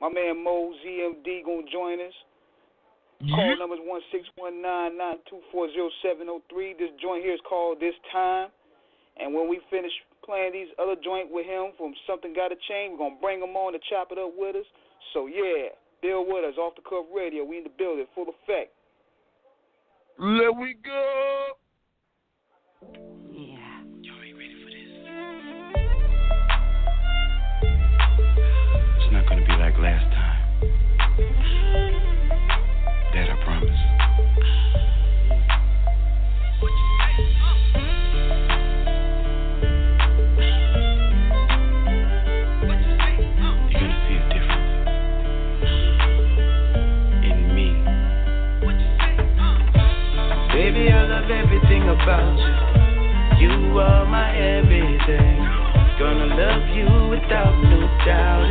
My man Moe Z MD gonna join us. Call numbers 16199240703. This joint here is called This Time. And when we finish playing these other joint with him from Something Gotta Change, we're gonna bring him on to chop it up with us. So yeah, Bill with us, Off the Cuff Radio. We in the building, full effect. Let we go. Yeah. Y'all ain't ready for this. It's not gonna be like last time. That I promise. What you say? What you say? You're gonna see a difference in me. What you say? Baby, I love everything about you. You are my everything. Gonna love you without no doubt.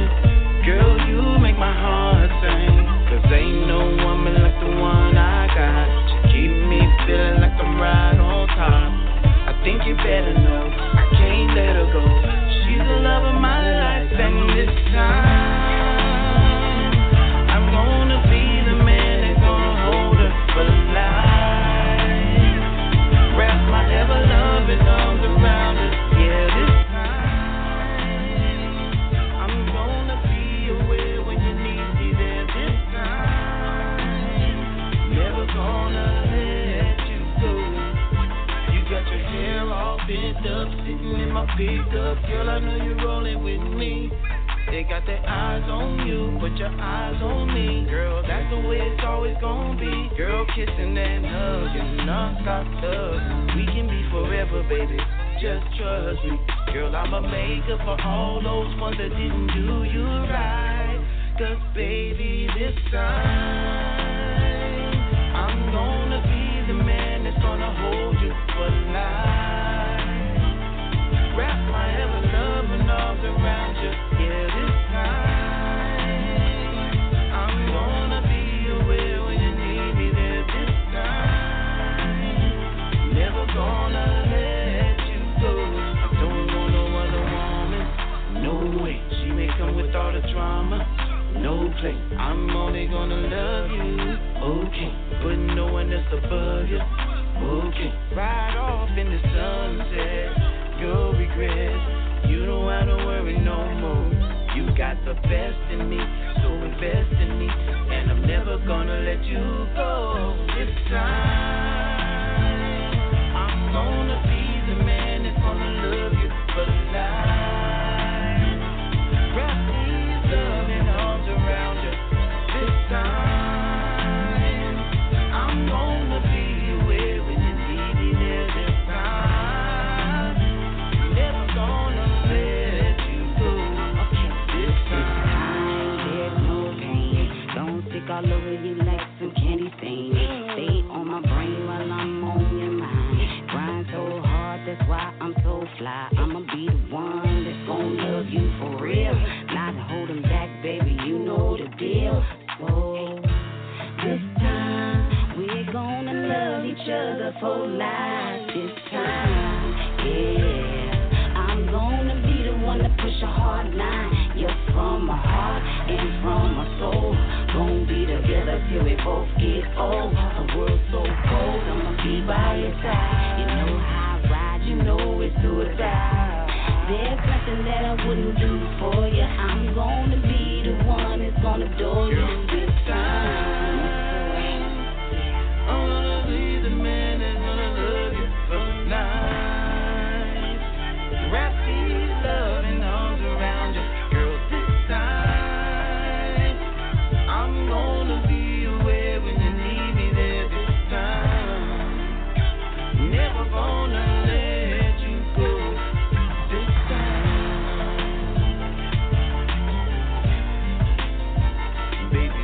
Girl, you make my heart sing. 'Cause ain't no woman like the one I got. She keep me feeling like I'm right on top. I think you better know I can't let her go. She's the love of my life, and this time I'm gonna be the man that's gonna hold her for life. Wrap my ever-loving arms around her. Yeah, this time I'm gonna be aware when you need me there. This time never gonna let you go. You got your hair all bent up, sitting in my pickup. Girl, I know you're rolling with me. They got their eyes on you, put your eyes on me. Girl, that's the way it's always gonna be. Girl, kissing and hugging, non-stop hugging. We can be forever, baby, just trust me. Girl, I'ma make up for all those ones that didn't do you right. 'Cause baby, this time I'm gonna be the man that's gonna hold you for life. Wrap my ever-loving arms around you. Yeah, this time I'm gonna be aware when you need me there. This time never gonna let you go. I don't want no other woman. No way. She may come with all the drama. No play. I'm only gonna love you. Okay, but no one else above you. Okay, ride off in the sunset. You'll regret. You don't have to worry no more. You got the best in me, so invest in me, and I'm never gonna let you go. This time I'm gonna be the man that's gonna love you for life. Wrap these loving arms around you. This time I'm gonna be aware when you need me there. This time never gonna let you go. Okay, this time There's no pain. Don't stick all over you like some candy stain. Stay on my brain while I'm on your mind. Grind so hard, that's why I'm so fly. I'ma be the one that's gonna love you for real. Not holding back, baby, you know the deal. So this time we're gonna love each other for life. This time, yeah, I'm gonna be the one to push a hard line. You're from my heart and from my soul. Gonna be together till we both get old. The world's so cold, I'ma be by your side. You know how I ride, you know it's suicide. There's nothing that I wouldn't do for you. I'm gonna be the one that's gonna adore you this time. I'm gonna be the man that's gonna love you for life. Wrap these loving arms around you, girl. This time I'm gonna be aware when you need me there. This time never gonna let you go. This time, baby.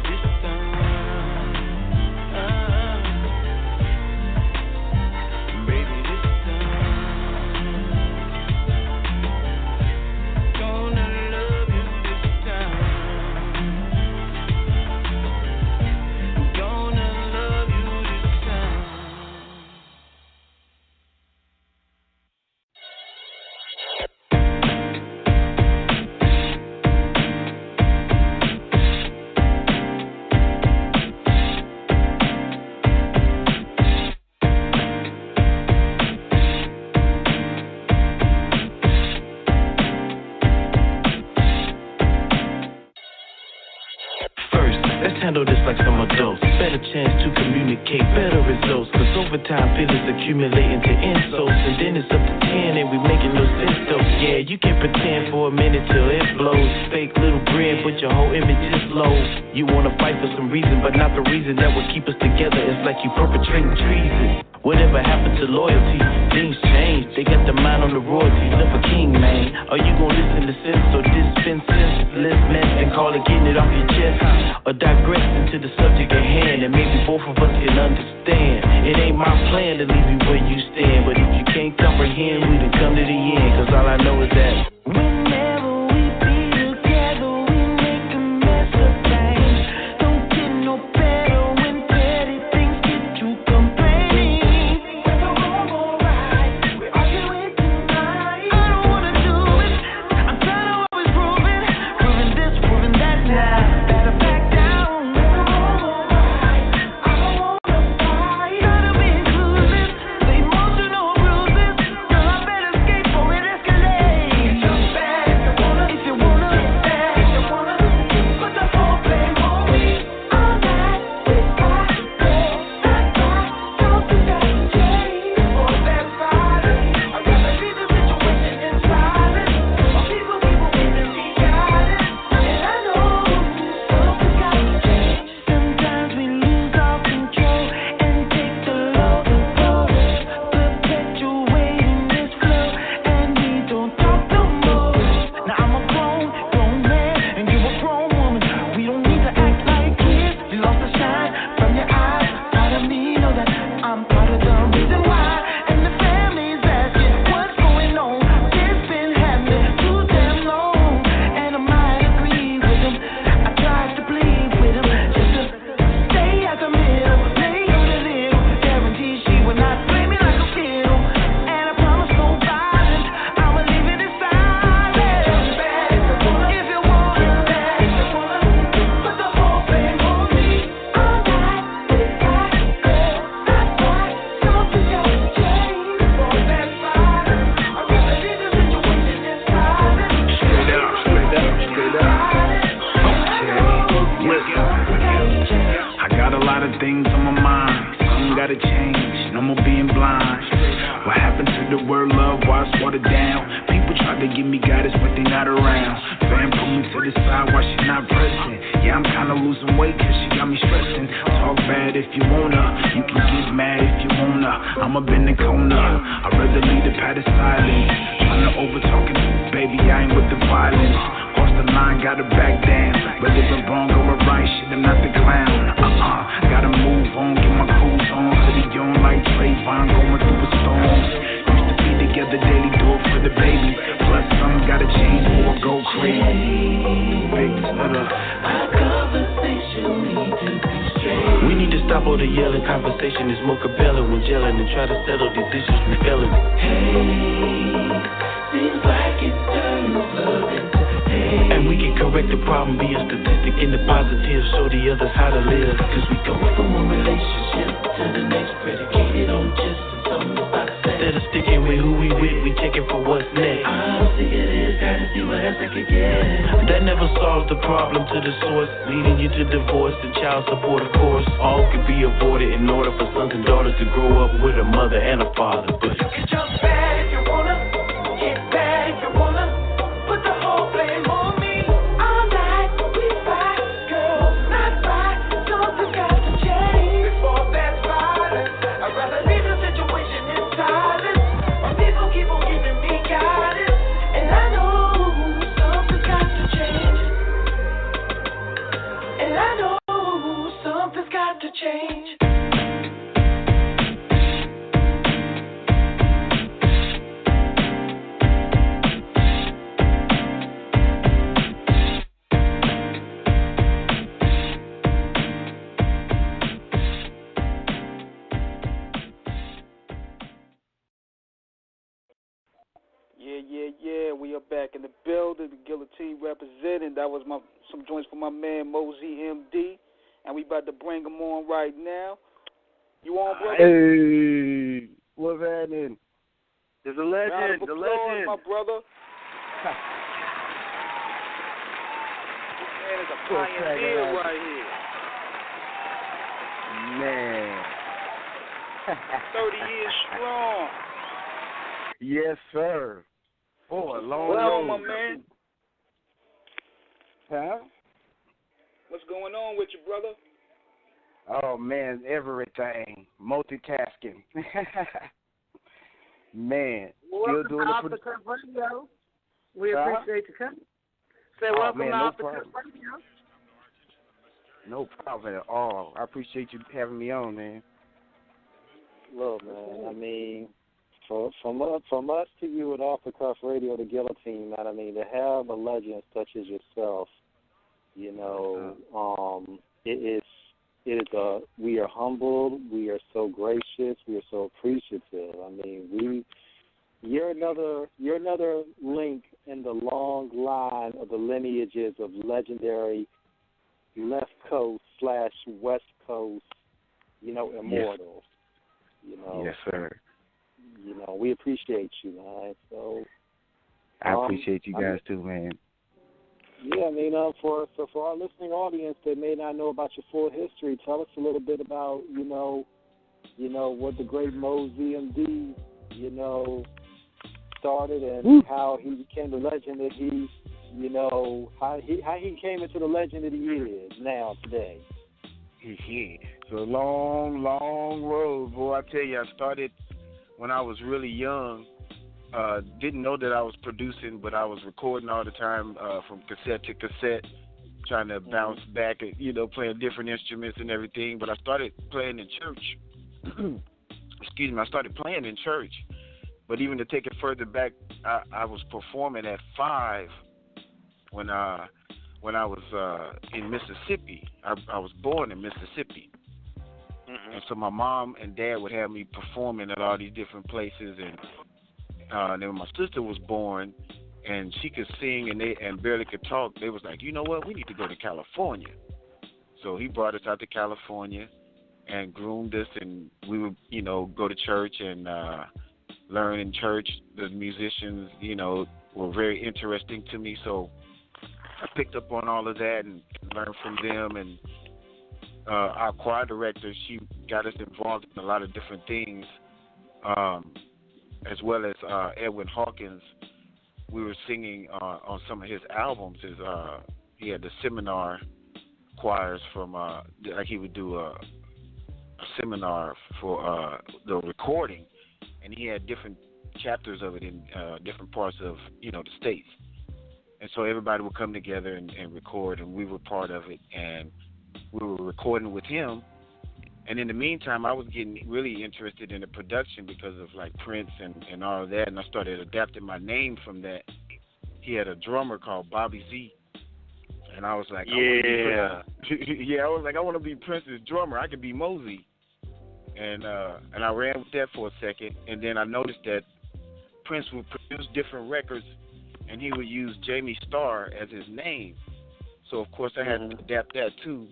Let's handle this like some adults. Better chance to communicate, better results. Cause over time, feelings accumulate into insults. And then it's up to 10 and we making no sense though. Yeah, you can pretend for a minute till it blows. Fake little bread, but your whole image is low. You wanna fight for some reason, but not the reason that would keep us together. It's like you perpetrating treason. Whatever happened to loyalty? Things change. They got the mind on the royalties of a king, man. Are you gonna listen to sense or dispense senseless mess and call it getting it off your chest? Or digress into the subject at hand and maybe both of us can understand. It ain't my plan to leave you where you stand, but if you can't comprehend, we done come to the end. Cause all I know is that whenever we be together, we make a mess of things. Don't get no better when petty things get you complaining. We're so alright, we're arguing tonight. I don't wanna do it, I'm tired of always proving this, proving that now. Better back down. We're so alright, I don't wanna fight. Gotta be inclusive, the emotional bruises. Girl, I better escape or it escalates. It's bad if you wanna, if you wanna, it's bad if you wanna. Put the whole blame on me. All night, it's fine, girl, not fine. Something's gotta change for that violence. I'd rather leave the situation in silence. While people keep on giving me guidance. And I know something's gotta change. Sometimes we lose our control and take the load of those perpetuating this flow, and we don't talk no more. Now I'm a grown man and you a grown woman. We don't need to act like kids. You lost the shine from your eyes. Part of me know that I'm part of the reason why. And the family's asking what's going on. It's been happening too damn long, and I might agree with them. I tried to plead with them just to stay at the middle, lay on the little. Guarantee she would not play me like a fiddle, and I promise no violence. I'ma leave it in silence. It's bad if you wanna, if you wanna. It's bad if you wanna. Put the whole blame on me. All night, it's fine, girl, not fine. Something's gotta change for that violence. I'd rather leave the situation in silence. Straight up, straight up, straight up. I got a lot of things on my mind. Something gotta change. No more being blind. What happened to the word love? Why it's watered down? People try to give me guidance, but they not around. Fam put me to the side while she not present. Yeah, I'm kinda losing weight cause she got me stressing. Talk bad if you wanna. You can get mad if you wanna. I'ma bend the corner. I'd rather leave the pad of silence. Trying to over talking, baby, I ain't with the violence. Cross the line, gotta back down. Whether it's wrong or right, shit, I'm not the clown. Gotta move on, get my cruise on. Hoodie on like Trayvon, going through a storm. Used to be together daily, do it for the baby. Plus, something gotta change or go crazy. Big stutter. Our conversation need to be straight. We need to stop all the yelling. Conversation is more compelling when gelling and try to settle these issues we feeling. Hey, seems like it turns love into hate. And we can correct the problem, be a statistic in the positive, show the others how to live. Cause we go from one relationship to the next, predicated on just something about sex. Instead of sticking with who we with, we checking for what's next. I'm sick of this, gotta see what else I can get. That never solves the problem to the source, leading you to divorce and child support, of course. All could be avoided in order for sons and daughters to grow up with a mother and a father. But you can jump bad if you wanna, get bad if you wanna. Put the whole blame on me. All night, we fight, girl, not right. Something's got to change before that violence. I'd rather leave the situation in silence. My people keep on giving me guidance, and I know something's got to change. And I know something's got to change. Yeah, we are back in the building, the Guillotine representing. That was some joints for my man Moe Z MD, and we about to bring him on right now. You on, brother? Hey, what's happening? There's a legend, Round of applause, my brother. This man is is a What's pioneer cracking, right here. man? 30 years strong. Yes, sir. For a long Well, road. my man, Huh? what's going on with you, brother? Oh, man, everything. Multitasking. Man, still Welcome doing to the Off the Cuff Radio. We appreciate you coming. Say Oh, welcome man, to no Off the Cuff problem. Radio. No problem at all. I appreciate you having me on, man. Look, man, I mean, from us to you at Off the Cuff Radio, the Guillotine, man, I mean, to have a legend such as yourself, you know, we are humbled, we are so gracious, we are so appreciative. I mean, you're another link in the long line of the lineages of legendary left coast / west coast, you know, immortals. Yes. You know. Yes, sir. You know, we appreciate you, man. So I appreciate you guys too, man. Yeah, I mean, for our listening audience that may not know about your full history, tell us a little bit about, you know, what the great Moe Z MD, you know, started and how he became the legend that he, you know, how he came into the legend that he is now today. It's a long, long road, boy. I tell you, I started when I was really young. Didn't know that I was producing, but I was recording all the time from cassette to cassette, trying to bounce back, you know, playing different instruments and everything. But I started playing in church. Excuse me, I started playing in church. But even to take it further back, I was performing at 5 when I was in Mississippi. I was born in Mississippi. And so my mom and dad would have me performing at all these different places, and then when my sister was born, and she could sing and barely could talk, they was like, you know what, we need to go to California. So he brought us out to California and groomed us, and we would, you know, go to church and learn in church. The musicians, you know, were very interesting to me, so I picked up on all of that and learned from them. And our choir director, she got us involved in a lot of different things. As well as Edwin Hawkins, we were singing on some of his albums. He had the seminar choirs from, like he would do a seminar for the recording, and he had different chapters of it in different parts of, you know, the states. And so everybody would come together and record, and we were part of it, and we were recording with him. And in the meantime, I was getting really interested in the production because of, like, Prince and all of that, and I started adapting my name from that. He had a drummer called Bobby Z, and I was like, I want to be Prince's drummer. I could be Moe Z. And I ran with that for a second, and then I noticed that Prince would produce different records, and he would use Jamie Starr as his name. So, of course, I had to adapt that, too.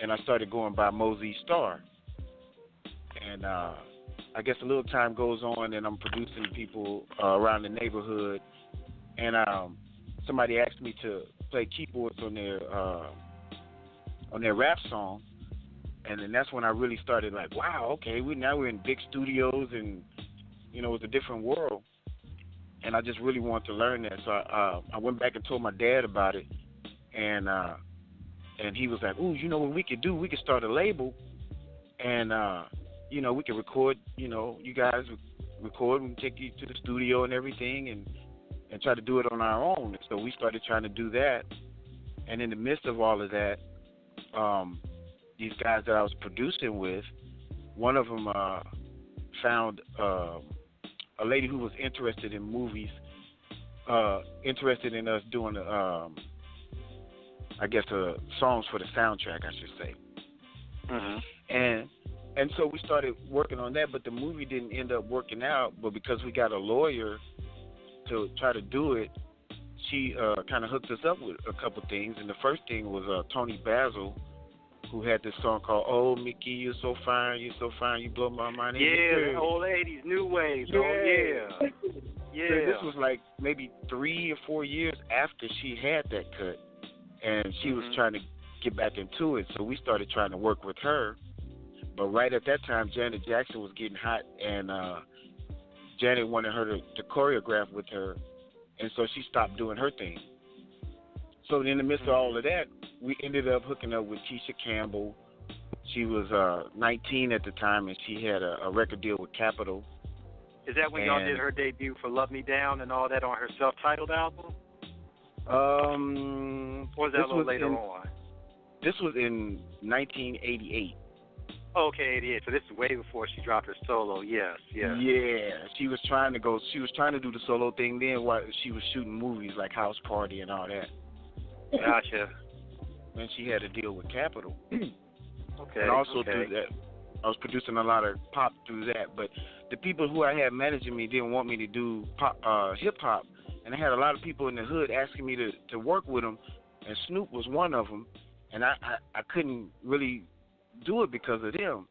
And I started going by Moe Z Star. And I guess a little time goes on, and I'm producing people around the neighborhood. And somebody asked me to play keyboards on their rap song. And then that's when I really started like, wow, okay, we're in big studios, and, you know, it's a different world. And I just really wanted to learn that. So I went back and told my dad about it. And he was like, ooh, you know what we could do? We could start a label, and, you know, we could record, you know, you guys record, we can take you to the studio and everything, and try to do it on our own. So we started trying to do that. And in the midst of all of that, these guys that I was producing with, one of them found a lady who was interested in movies, interested in us doing songs for the soundtrack, I should say. And so we started working on that, but the movie didn't end up working out. But because we got a lawyer to try to do it, she kind of hooked us up with a couple things. And the first thing was Tony Basil, who had this song called "Oh Mickey, You're So Fine, You're So Fine, You Blow My Mind." Yeah, old 80s, new wave. Yeah. Oh, yeah. Yeah. So this was like maybe 3 or 4 years after she had that cut. and she was trying to get back into it, so we started trying to work with her. But right at that time, Janet Jackson was getting hot, and Janet wanted her to choreograph with her, and so she stopped doing her thing. So in the midst of all of that, we ended up hooking up with Keisha Campbell. She was 19 at the time, and she had a record deal with Capitol. Is that when y'all did her debut for Love Me Down and all that on her self-titled album? Or was that a little later on? This was in 1988. Okay, 88. So this is way before she dropped her solo. Yes. Yeah, she was trying to do the solo thing then while she was shooting movies like House Party and all that. Gotcha. And she had a deal with Capitol. Okay. And also through that, I was producing a lot of pop through that. But the people who I had managing me didn't want me to do pop, hip hop, and I had a lot of people in the hood asking me to work with them, and Snoop was one of them, and I couldn't really do it because of them.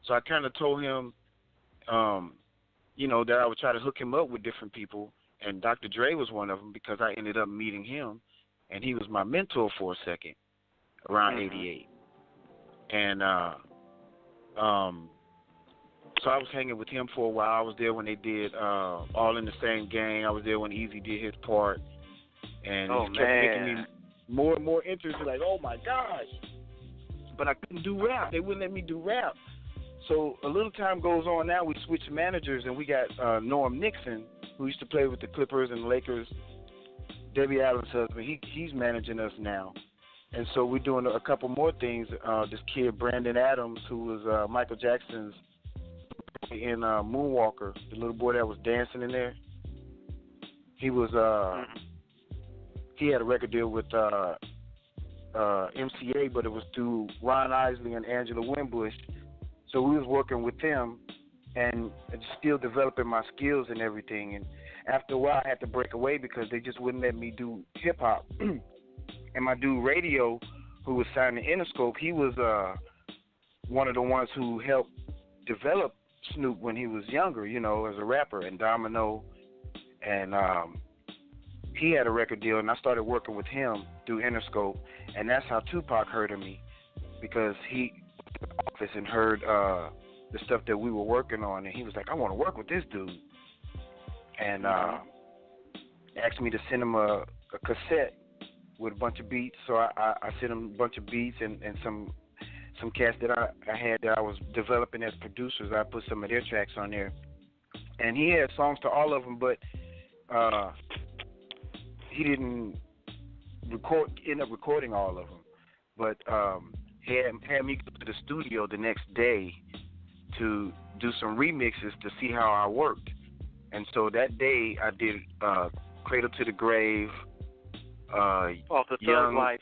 So I kind of told him, that I would try to hook him up with different people, and Dr. Dre was one of them because I ended up meeting him, and he was my mentor for a second around 88. And so I was hanging with him for a while. I was there when they did All in the Same Gang. I was there when Easy did his part. And it kept making me more and more interested, like, oh, my gosh. But I couldn't do rap. They wouldn't let me do rap. So a little time goes on now. We switched managers, and we got Norm Nixon, who used to play with the Clippers and Lakers, Debbie Allen's husband. He's managing us now. And so we're doing a couple more things. This kid, Brandon Adams, who was Michael Jackson's in Moonwalker, the little boy that was dancing in there. He was he had a record deal with MCA, but it was through Ron Isley and Angela Winbush. So we was working with them and still developing my skills and everything. And after a while, I had to break away because they just wouldn't let me do hip hop. And my dude Radio, who was signed to Interscope, he was one of the ones who helped develop Snoop when he was younger, as a rapper, and Domino. And he had a record deal, and I started working with him through Interscope. And that's how Tupac heard of me, because he was in the office and heard the stuff that we were working on, and he was like, I want to work with this dude. And asked me to send him a cassette with a bunch of beats. So I sent him a bunch of beats and some cats that I had that I was developing as producers. I put some of their tracks on there. And he had songs to all of them, but he didn't end up recording all of them. But had me go to the studio the next day to do some remixes to see how I worked. And so that day I did Cradle to the Grave, off the Thug Life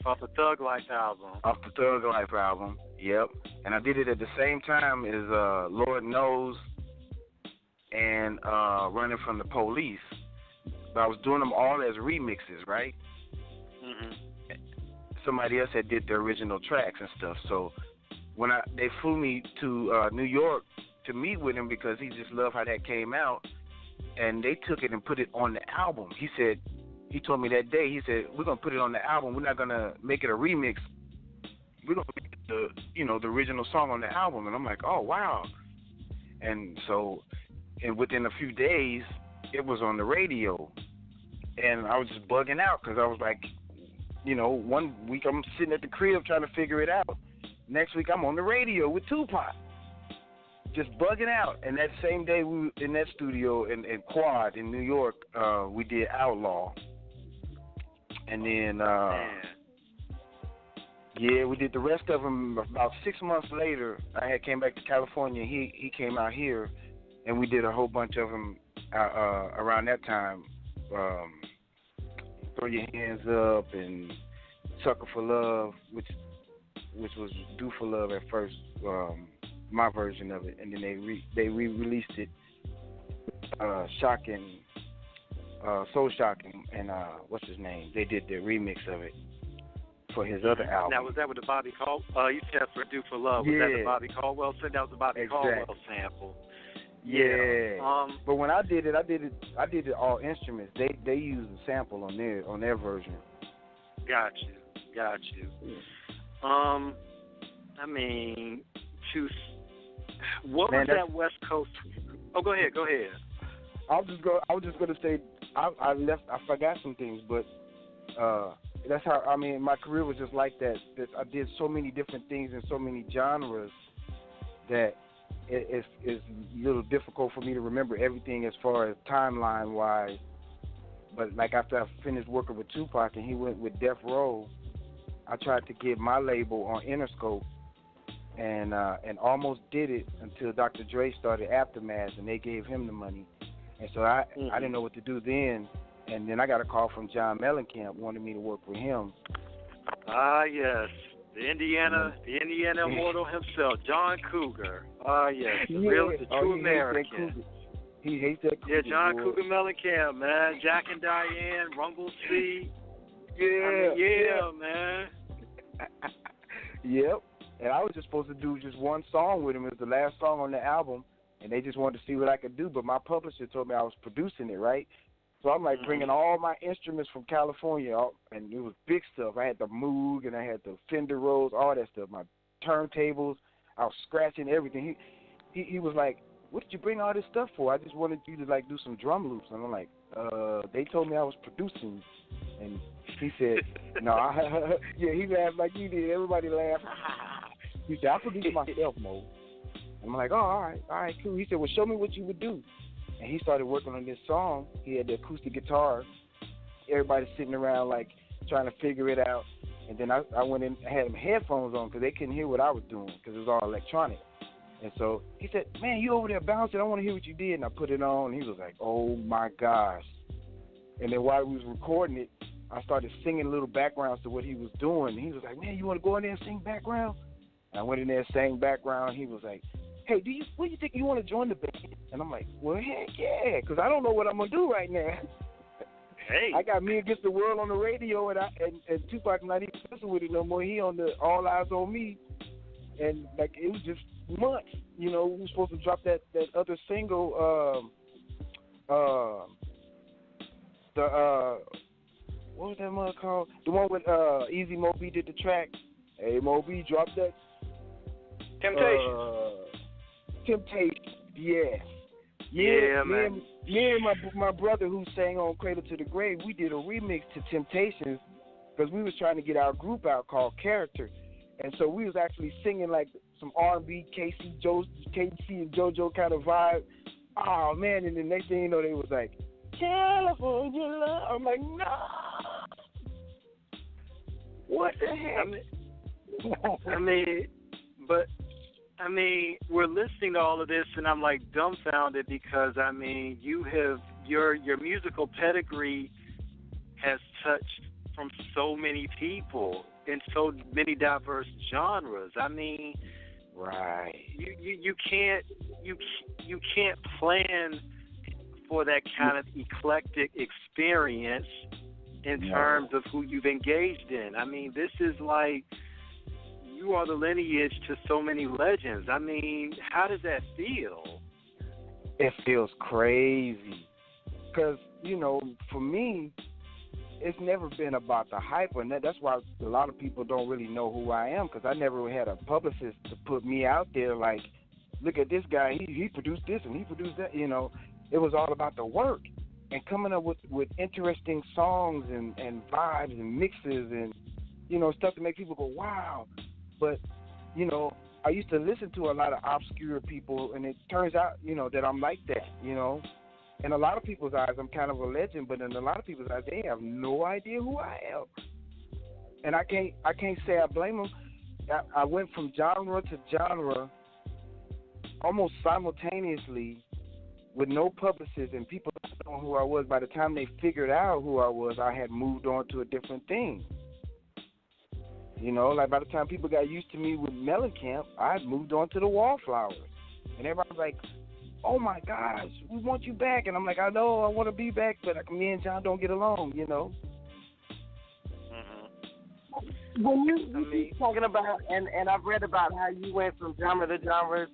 album. Off the Thug Life album, yep. And I did it at the same time as Lord Knows and Running from the Police. But I was doing them all as remixes, right? Somebody else had did the original tracks and stuff. So when they flew me to New York to meet with him because he just loved how that came out, and they took it and put it on the album. He told me that day, he said, we're going to put it on the album. We're not going to make it a remix. We're going to make the original song on the album. And I'm like, oh, wow. And so within a few days, it was on the radio. And I was just bugging out because I was like, 1 week I'm sitting at the crib trying to figure it out. Next week I'm on the radio with Tupac. Just bugging out. And that same day we were in that studio in Quad in New York, we did Outlaw. And then, we did the rest of them about 6 months later. I had came back to California. He came out here, and we did a whole bunch of them around that time. Throw Your Hands Up and Sucker for Love, which was Do for Love at first, my version of it, and then they re-released it, Shocking. Soul Shocking and what's his name? They did the remix of it for his other album. Now was that with the Bobby Caldwell? You said for Do for Love. Was that the Bobby Caldwell? So that was the Bobby Caldwell sample. Yeah. But when I did it all instruments. They used a sample on their version. Gotcha. got you. I mean, what was that West Coast? Oh, go ahead. I was just gonna say I forgot some things, but that's how, I mean, my career was just like that. I did so many different things in so many genres that it's a little difficult for me to remember everything as far as timeline wise. But like after I finished working with Tupac and he went with Death Row, I tried to get my label on Interscope and almost did it until Dr. Dre started Aftermath and they gave him the money. And so I didn't know what to do then. And then I got a call from John Mellencamp wanting me to work with him. Ah, yes. The Indiana immortal himself, John Cougar. Ah, yes. The true American. He hates that Cougar. Yeah, John Cougar Mellencamp, man. Jack and Diane, Rumble Street. Yeah. Man. Yep. And I was just supposed to do just one song with him. It was the last song on the album, and they just wanted to see what I could do. But my publisher told me I was producing it, right? So I'm like bringing all my instruments from California, and it was big stuff. I had the Moog, and I had the Fender Rhodes, all that stuff. My turntables, I was scratching everything. He was like, "What did you bring all this stuff for?" I just wanted you to like do some drum loops. And I'm like, they told me I was producing, and he said, "No." Yeah, he laughed like you did. Everybody laughed. He said, "I produce myself, Mo." I'm like, "Oh, all right, cool." He said, "Well, show me what you would do." And he started working on this song. He had the acoustic guitar. Everybody sitting around like trying to figure it out. And then I went in, I had them headphones on because they couldn't hear what I was doing because it was all electronic. And so he said, "Man, you over there bouncing. I want to hear what you did." And I put it on, and he was like, "Oh, my gosh." And then while we was recording it, I started singing little backgrounds to what he was doing. And he was like, "Man, you want to go in there and sing background?" And I went in there and sang background. He was like, "Hey, what do you think, you want to join the band?" And I'm like, "Well, heck yeah, because I don't know what I'm going to do right now." Hey. I got Me Against the World on the radio, and Tupac not even messing with it no more. He on the All Eyes on Me. And, like, it was just months. You know, we were supposed to drop that other single, what was that mother called? The one with Easy Moe B did the track. Hey, Moe B, drop that. Temptation, yes. Yeah, man. Me and my brother who sang on Cradle to the Grave, we did a remix to Temptations because we was trying to get our group out called Character. And so we was actually singing like some R&B, KC and JoJo kind of vibe. Oh, man, and the next thing you know, they was like, "California love." I'm like, no. What the heck? I mean, we're listening to all of this, and I'm like dumbfounded because I mean, your musical pedigree has touched from so many people in so many diverse genres. I mean, right? You can't plan for that kind of eclectic experience in terms of who you've engaged in. I mean, this is like, you are the lineage to so many legends. I mean, how does that feel? It feels crazy. Because, you know, for me, it's never been about the hype. And that's why a lot of people don't really know who I am, because I never had a publicist to put me out there like, look at this guy, he produced this and he produced that. You know, it was all about the work and coming up with interesting songs and vibes and mixes and, you know, stuff to make people go, wow. But, you know, I used to listen to a lot of obscure people, and it turns out, you know, that I'm like that, you know. In a lot of people's eyes, I'm kind of a legend, but in a lot of people's eyes, they have no idea who I am. And I can't say I blame them. I went from genre to genre almost simultaneously with no publicist, and people not knowing who I was. By the time they figured out who I was, I had moved on to a different thing. You know, like by the time people got used to me with Mellencamp, I had moved on to the Wallflowers. And everybody's like, "Oh my gosh, we want you back." And I'm like, "I know, I want to be back, but me and John don't get along, you know." Mm-hmm. When you talking about, and I've read about how you went from genre to genre,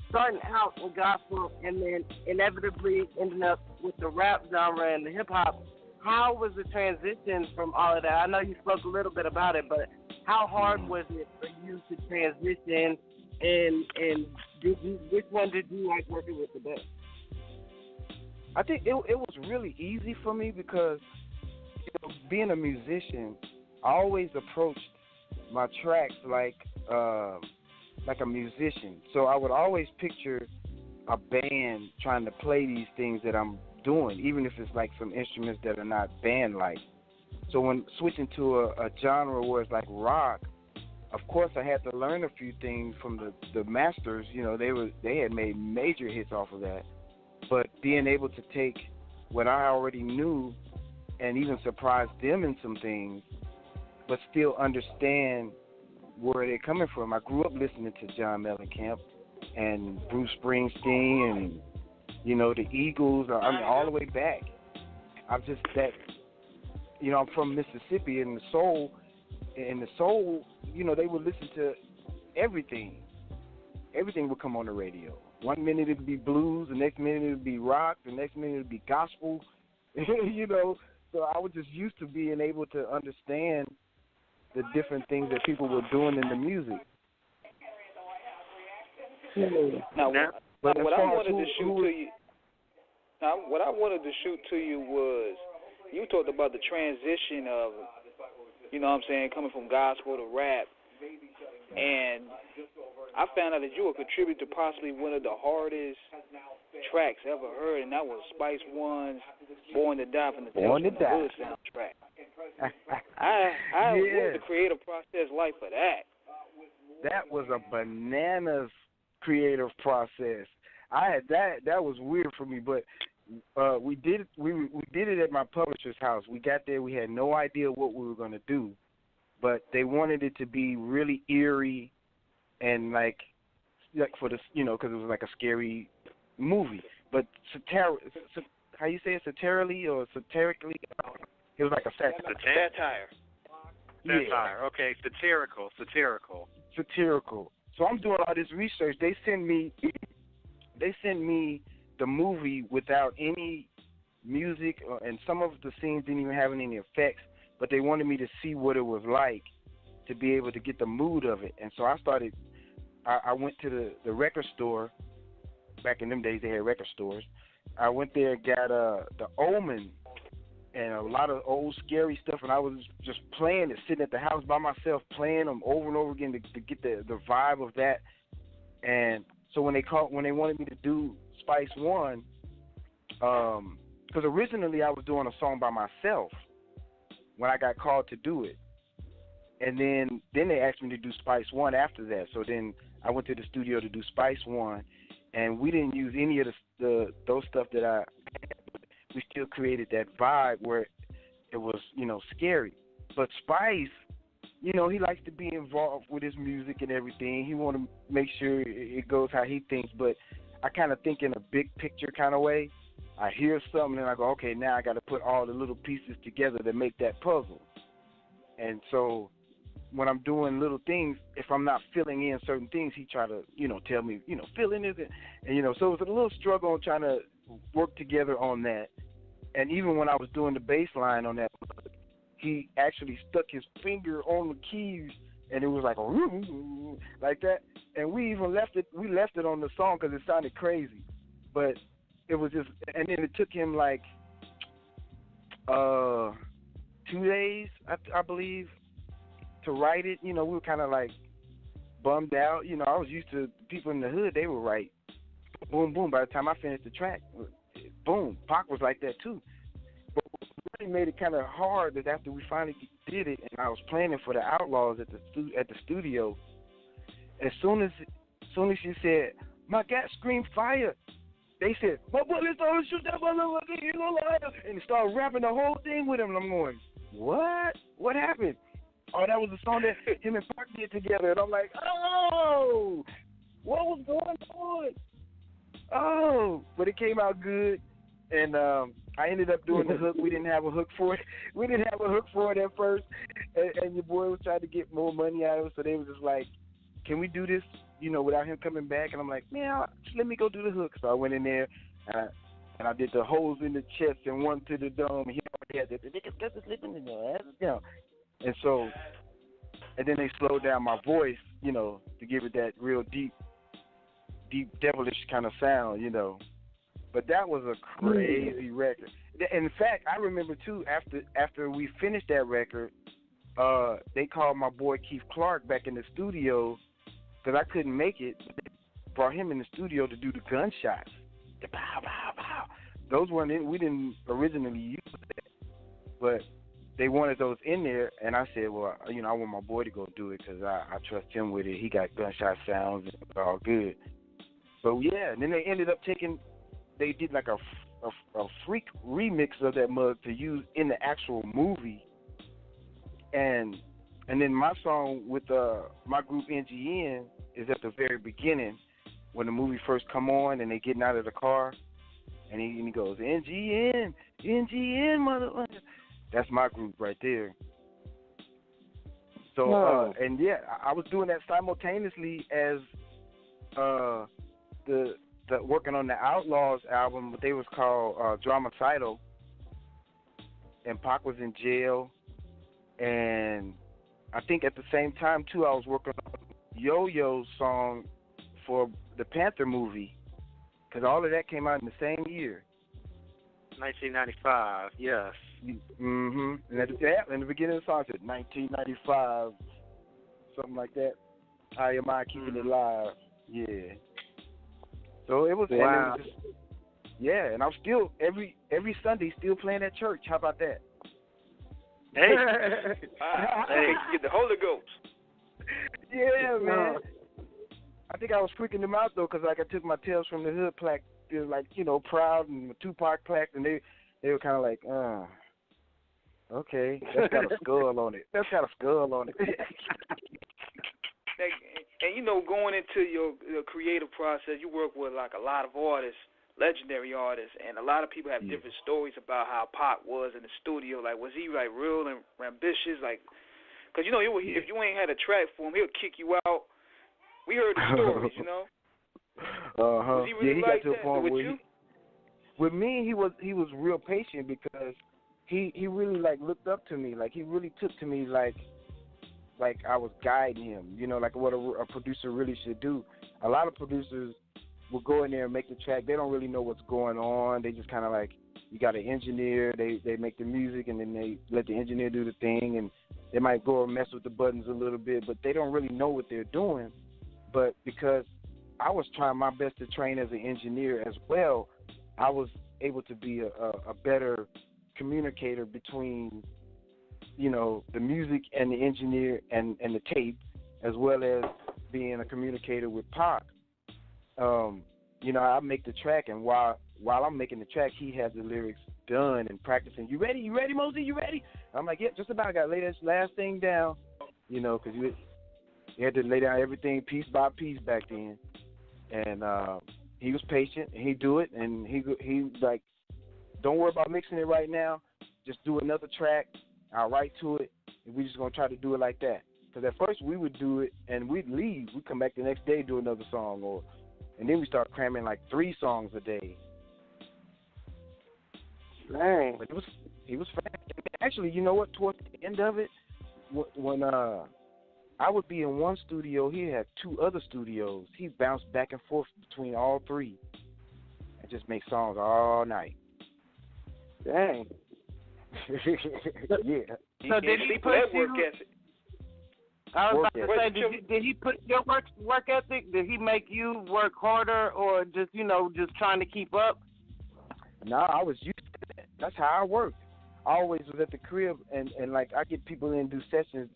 starting out with gospel and then inevitably ending up with the rap genre and the hip hop. how was the transition from all of that? I know you spoke a little bit about it, but how hard was it for you to transition, and which one did you like working with the best? I think it was really easy for me because, being a musician, I always approached my tracks like a musician. So I would always picture a band trying to play these things that I'm doing, even if it's like some instruments that are not band-like. So when switching to a genre where it's like rock, of course I had to learn a few things from the masters. They had made major hits off of that. But being able to take what I already knew and even surprise them in some things, but still understand where they're coming from. I grew up listening to John Mellencamp and Bruce Springsteen and, the Eagles, all the way back. I'm just that, I'm from Mississippi, and the soul, they would listen to everything. Everything would come on the radio. 1 minute it would be blues, the next minute it would be rock, the next minute it would be gospel, So I was just used to being able to understand the different things that people were doing in the music. Now, what I wanted to shoot to you was, you talked about the transition of, coming from gospel to rap, and I found out that you were contributing to possibly one of the hardest tracks ever heard, and that was Spice One's "Born to Die" from the Tales from the Hood soundtrack. What was the creative process like for that? That was a bananas creative process. That was weird for me, but we did it at my publisher's house. We got there, we had no idea what we were going to do, but they wanted it to be really eerie and like for the because it was like a scary movie, but how you say it, satirically or satirically? It was like a satire. Yeah. Satire. Okay, satirical. So I'm doing all this research. They send me the movie without any music, and some of the scenes didn't even have any effects, but they wanted me to see what it was like to be able to get the mood of it. And so I went to the record store. Back in them days, they had record stores. I went there and got The Omen and a lot of old scary stuff, and I was just playing it, sitting at the house by myself, playing them over and over again to get the vibe of that. And so when they wanted me to do Spice One, because originally I was doing a song by myself when I got called to do it, and then they asked me to do Spice One after that. So then I went to the studio to do Spice One, and we didn't use any of those stuff that I had. We still created that vibe where it was, scary. But Spice, he likes to be involved with his music and everything. He want to make sure it goes how he thinks. But I kind of think in a big picture kind of way. I hear something and I go, okay, now I got to put all the little pieces together to make that puzzle. And so when I'm doing little things, if I'm not filling in certain things, he try to, tell me, fill in this. And, so it was a little struggle on trying to work together on that. And even when I was doing the bass line on that, he actually stuck his finger on the keys, and it was like like that. And we even left it on the song because it sounded crazy. But it was just, and then it took him like 2 days, I believe, to write it. We were kind of like bummed out. I was used to people in the hood, they would write boom, boom. By the time I finished the track, boom. Pac was like that too. But what really made it kind of hard is after we finally did it, and I was planning for the Outlaws at the studio. As soon as she said, "My cat screamed fire," they said, "My bullets don't shoot that motherfucker, you know, and started rapping the whole thing with him. And I'm going, "What? What happened?" Oh, that was the song that him and Pac did together. And I'm like, "Oh, what was going on?" Oh, but it came out good, and I ended up doing the hook. We didn't have a hook for it. We didn't have a hook for it at first, and your boy was trying to get more money out of it, so they was just like, "Can we do this, without him coming back?" And I'm like, "Man, just let me go do the hook." So I went in there, and I did the holes in the chest and one to the dome. He already had the niggas got the slipping in your ass, and so, and then they slowed down my voice, to give it that real deep devilish kind of sound, But that was a crazy record. In fact, I remember too. After we finished that record, they called my boy Keith Clark back in the studio because I couldn't make it. They brought him in the studio to do the gunshots. The pow, pow, pow. Those weren't in, we didn't originally use that, but they wanted those in there, and I said, well, I want my boy to go do it because I trust him with it. He got gunshot sounds and it's all good. But yeah, and then they ended up they did like a freak remix of that mug to use in the actual movie, and then my song with my group NGN is at the very beginning when the movie first come on and they getting out of the car, and he goes NGN motherfucker. That's my group right there. So and yeah, I was doing that simultaneously as the working on the Outlaws album, but they was called Dramacidal, and Pac was in jail, and I think at the same time too I was working on Yo-Yo's song for the Panther movie, because all of that came out in the same year. 1995, yes. And at in the beginning of the song it said 1995, something like that. How am I keeping it live? Yeah. So it was, wow. And it was just, and I'm still every Sunday still playing at church. How about that? Hey, hey, get the Holy Ghost. Yeah, man. I think I was freaking them out though, because I took my Tales from the Hood plaque, proud, and the Tupac plaque, and they were kind of like, okay, that's got a skull on it. That's got a skull on it. And going into your creative process, you work with like a lot of artists, legendary artists, and a lot of people have different stories about how Pac was in the studio. Like, was he like real and ambitious? Like, because if you ain't had a track for him, he'll kick you out. We heard the stories, Was he really he like got to that a point with where you? With me, he was real patient because he really like looked up to me. Like he really took to me like I was guiding him. Like what a producer really should do. A lot of producers will go in there and make the track. They don't really know what's going on. They just kind of like, you got an engineer. They make the music and then they let the engineer do the thing, and they might go and mess with the buttons a little bit, but they don't really know what they're doing. But because I was trying my best to train as an engineer as well, I was able to be a better communicator between, the music and the engineer and the tape, as well as being a communicator with Pac. I make the track, and while I'm making the track, he has the lyrics done and practicing. You ready, Moe Z? You ready? I'm like, yeah, just about. I got to lay this last thing down, because you had to lay down everything piece by piece back then. And he was patient, and he'd do it, and he like, don't worry about mixing it right now. Just do another track. I'll write to it, and we're just going to try to do it like that. Because at first we would do it, and we'd leave. We'd come back the next day, do another song, and then we start cramming like 3 songs a day. Dang. But he was fast. Actually, you know what? Towards the end of it, when I would be in one studio, he had 2 other studios. He bounced back and forth between all 3 and just make songs all night. Dang. Yeah. So did he put you? I was about to say, did he put your work ethic? Did he make you work harder, or just trying to keep up? No, I was used to that. That's how I worked. I always was at the crib, and like I get people in and do sessions,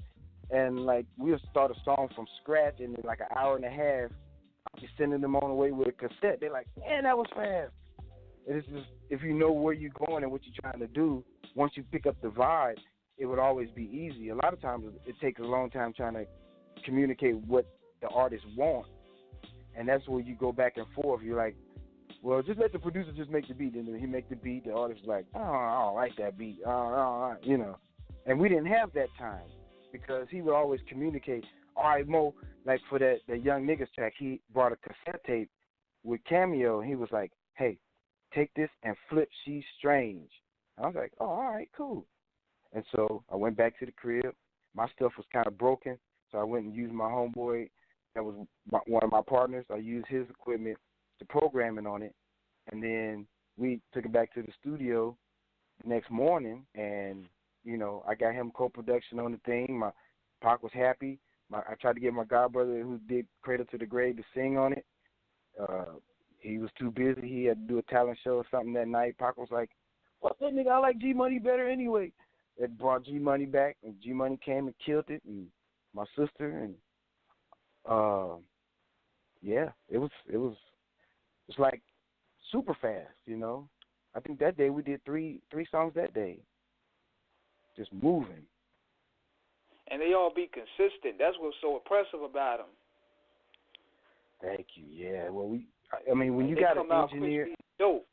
and like we'll start a song from scratch, and in like an hour and a half, I'll be sending them on the way with a cassette. They're like, man, that was fast. And it's just, if you know where you're going and what you're trying to do, once you pick up the vibe, it would always be easy. A lot of times it takes a long time trying to communicate what the artist wants, and that's where you go back and forth. You're like, well, just let the producer just make the beat, and then he make the beat. The artist's like, oh, I don't like that beat, And we didn't have that time because he would always communicate. All right, Mo, like for that Young Niggas track, he brought a cassette tape with Cameo, and he was like, hey, take this and flip She's Strange. I was like, oh, all right, cool. And so I went back to the crib. My stuff was kind of broken, so I went and used my homeboy that was one of my partners. I used his equipment to program it on it, and then we took it back to the studio the next morning, and, you know, I got him co-production on the thing. My Pac was happy. I tried to get my godbrother who did Cradle to the Grave to sing on it. He was too busy. He had to do a talent show or something that night. Pac was like, "What's that nigga? I like G Money better anyway." It brought G Money back, and G Money came and killed it, and my sister, and yeah, it's like super fast, you know. I think that day we did three songs that day, just moving. And they all be consistent. That's what's so impressive about them. Thank you. Yeah. Well, I mean, when you got an engineer, dope.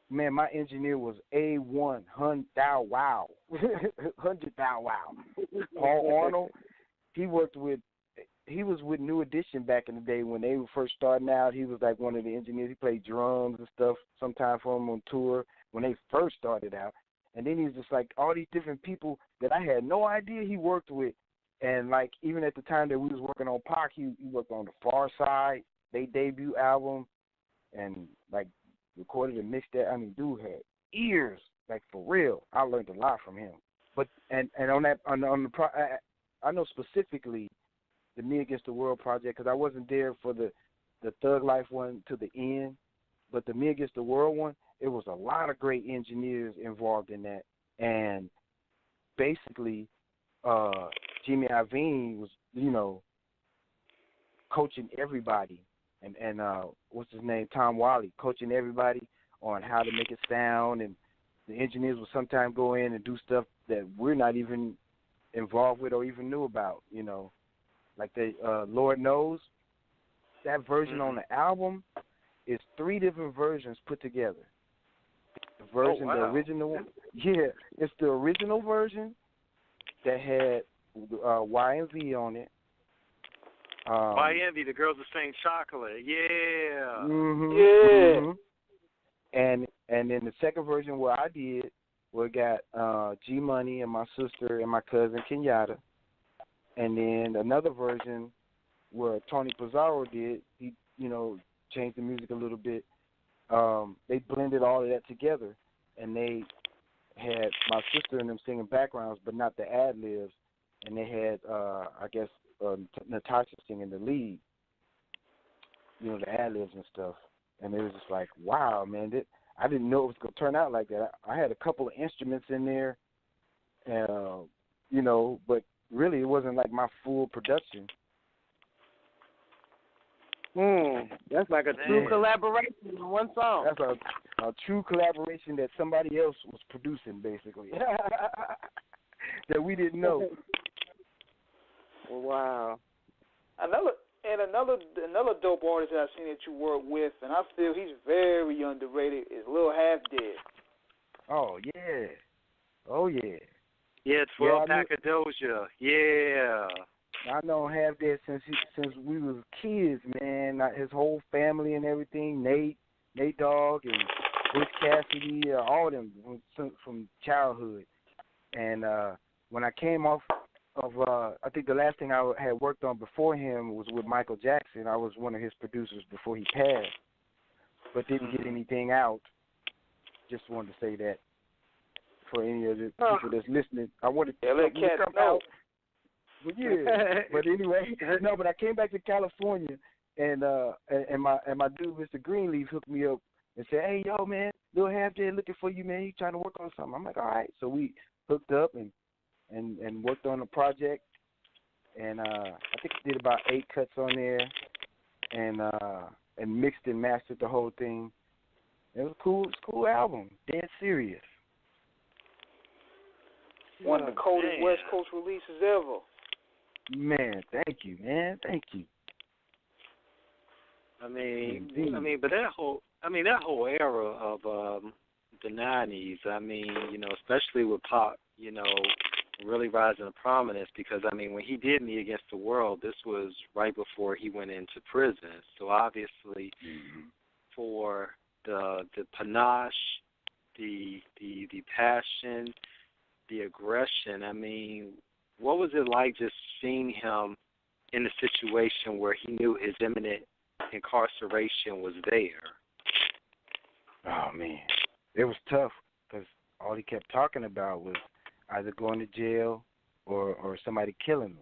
Man, my engineer was A1, Hun Thou Wow, 100 Thou Wow. Paul Arnold, he was with New Edition back in the day when they were first starting out. He was like one of the engineers. He played drums and stuff sometime for them on tour when they first started out. And then he's just like all these different people that I had no idea he worked with. And like even at the time that we was working on Pac, he worked on the Far Side, their debut album, and like recorded and mixed that. I mean, dude had ears, like for real. I learned a lot from him. But and on that on the I know specifically the Me Against the World project because I wasn't there for the Thug Life one to the end, but the Me Against the World one, it was a lot of great engineers involved in that, and basically Jimmy Iovine was, you know, coaching everybody. And what's his name, Tom Wally, coaching everybody on how to make it sound, and the engineers will sometimes go in and do stuff that we're not even involved with or even knew about, you know. Like the Lord Knows, that version on the album is 3 different versions put together. The version, the original one, yeah, it's the original version that had Y and V on it. YNV, the girls that sing Chocolate, yeah. Mm-hmm. And then the second version what I did, we got G Money and my sister and my cousin Kenyatta. And then another version where Tony Pizarro did, he, you know, changed the music a little bit. They blended all of that together, and they had my sister and them singing backgrounds, but not the ad-libs. And they had, I guess, Natasha singing the lead, you know, the ad-libs and stuff. And it was just like, wow, man, I didn't know it was going to turn out like that. I had a couple of instruments in there, you know, but really it wasn't like my full production. That's like a true collaboration in one song. That's a true collaboration that somebody else was producing, basically, that we didn't know. Wow. Another dope artist that I've seen that you work with, and I feel he's very underrated, is Lil Half Dead. Oh yeah. Oh yeah. Yeah, 12 Pack of Doja. Yeah. I know Half Dead since we was kids, man. His whole family and everything. Nate Dogg and Bush Cassidy, all of them from childhood. And when I came off of, I think the last thing I had worked on before him was with Michael Jackson. I was one of his producers before he passed, but didn't get anything out. Just wanted to say that for any of the people that's listening. I wanted to come out. But yeah, but anyway, no. But I came back to California, and my dude, Mr. Greenleaf, hooked me up and said, "Hey, yo, man, Lil Half Dead looking for you, man. He's trying to work on something." I'm like, "All right." So we hooked up and worked on the project, and I think I did about 8 cuts on there, and mixed and mastered the whole thing. It was cool. It's a cool album. Dead serious. One of the coldest West Coast releases ever. Man, thank you, man. Thank you. I mean, but that whole era of the '90s. I mean, you know, especially with Pac, you know, really rising to prominence because I mean, when he did Me Against the World, this was right before he went into prison. So obviously, for the '90s, you know, the panache, the passion, the aggression. I mean, what was it like just seeing him in a situation where he knew his imminent incarceration was there? Oh man, it was tough because all he kept talking about was either going to jail or somebody killing him.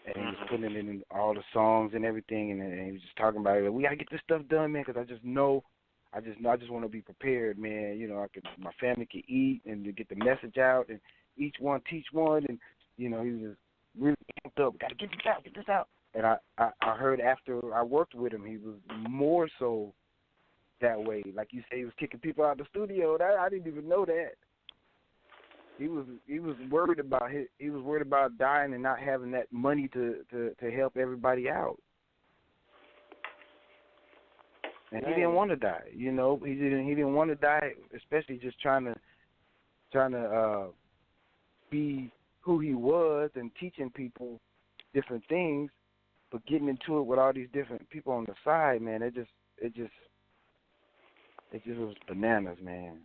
And he was putting it in all the songs and everything, and he was just talking about it. Like, we gotta get this stuff done, man, because I just want to be prepared, man. You know, my family can eat and to get the message out, and each one teach one, and you know, he was just really amped up. Got to get this out. And I heard after I worked with him, he was more so that way. Like you say, he was kicking people out of the studio. I didn't even know that. He was worried about he was worried about dying and not having that money to help everybody out. And he didn't want to die. You know, he didn't want to die, especially just trying to be who he was and teaching people different things, but getting into it with all these different people on the side, man, it just was bananas, man.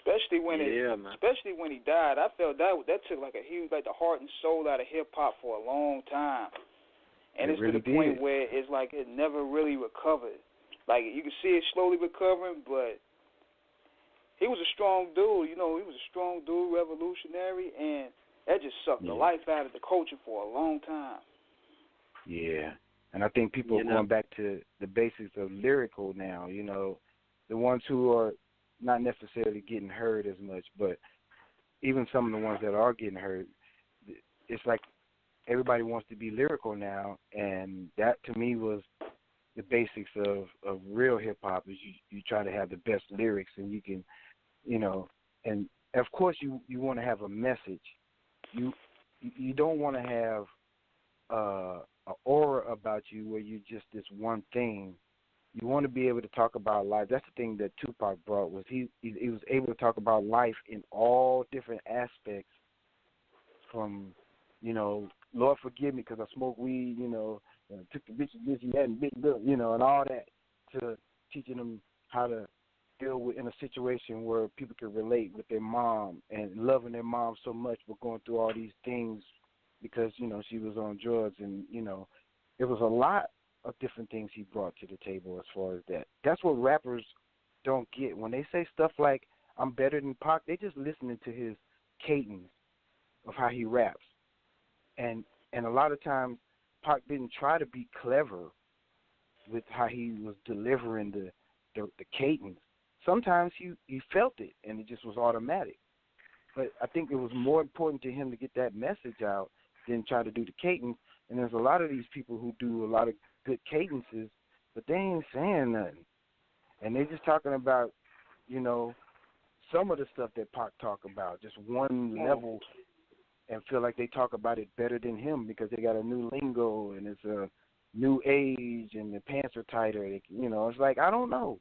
Especially when he died, I felt that took like a huge, like the heart and soul out of hip hop for a long time, and it's really to the point where it's like it never really recovered. Like you can see it slowly recovering, but he was a strong dude. You know, he was a strong dude, revolutionary, and that just sucked the life out of the culture for a long time. Yeah, and I think people are going back to the basics of lyrical now. You know, the ones who are not necessarily getting heard as much, but even some of the ones that are getting heard, it's like everybody wants to be lyrical now, and that to me was the basics of real hip-hop is you try to have the best lyrics, and you can, you know, and of course you want to have a message. You don't want to have an aura about you where you just this one thing. You want to be able to talk about life. That's the thing that Tupac brought was he was able to talk about life in all different aspects. From, you know, Lord forgive me because I smoke weed, you know, took the bitches this and that and big bill, you know, and all that, to teaching them how to deal with in a situation where people can relate with their mom and loving their mom so much but going through all these things because, you know, she was on drugs, and, you know, it was a lot of different things he brought to the table as far as that. That's what rappers don't get. When they say stuff like, I'm better than Pac, they just listening to his cadence of how he raps. And a lot of times, Pac didn't try to be clever with how he was delivering the cadence. Sometimes he felt it, and it just was automatic. But I think it was more important to him to get that message out than try to do the cadence. And there's a lot of these people who do a lot of good cadences, but they ain't saying nothing. And they just talking about, you know, some of the stuff that Pac talk about, just one level, and feel like they talk about it better than him because they got a new lingo and it's a new age and the pants are tighter. You know, it's like, I don't know.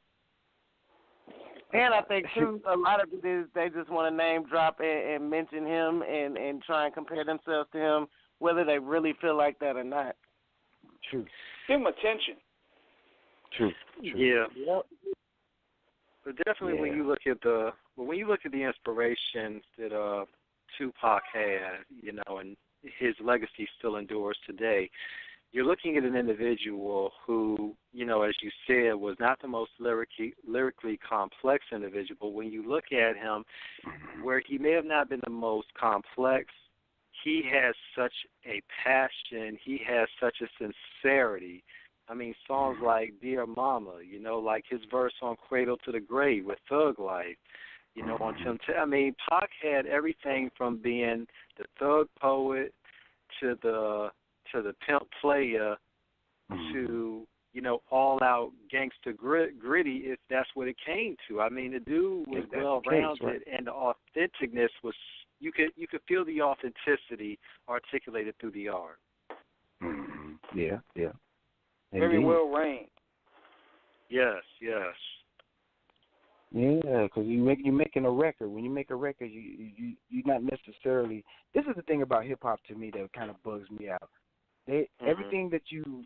And I think, too, a lot of it is they just want to name drop and mention him and try and compare themselves to him, whether they really feel like that or not. True. Give him attention. True. Yeah. Yep. But definitely when you look at the inspirations that Tupac had, you know, and his legacy still endures today, you're looking at an individual who, you know, as you said, was not the most lyrically complex individual. But when you look at him, where he may have not been the most complex, he has such a passion. He has such a sincerity. I mean, songs like Dear Mama, you know, like his verse on Cradle to the Grave with Thug Life, you know, on I mean, Pac had everything from being the thug poet to the pimp player to, you know, all out gangster gritty, if that's what it came to. I mean, the dude was well rounded, right? And the authenticness was you could feel the authenticity articulated through the art. Mm-hmm. Yeah. Very well reigned. Yes. Yeah, because you're making a record. When you make a record, you're not necessarily. This is the thing about hip hop to me that kind of bugs me out. Everything that you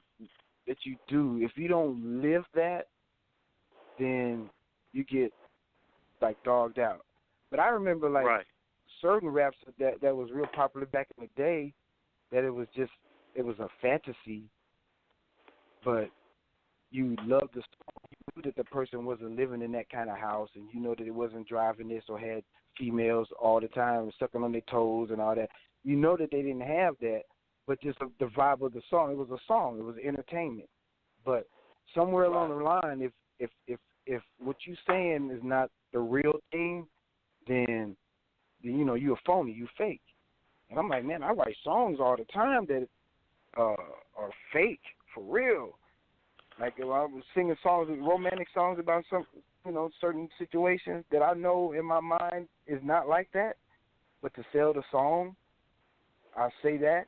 do, if you don't live that, then you get like dogged out. But I remember like certain raps that was real popular back in the day, that it was a fantasy, but you loved the song. You knew that the person wasn't living in that kind of house, and you know that it wasn't driving this or had females all the time sucking on their toes and all that. You know that they didn't have that, but just the vibe of the song. It was a song. It was entertainment. But somewhere along the line, if what you're saying is not the real thing, then you know you're a phony. You fake. And I'm like, man, I write songs all the time that are fake for real. Like if I was singing songs, romantic songs about some, you know, certain situations that I know in my mind is not like that, but to sell the song, I say that.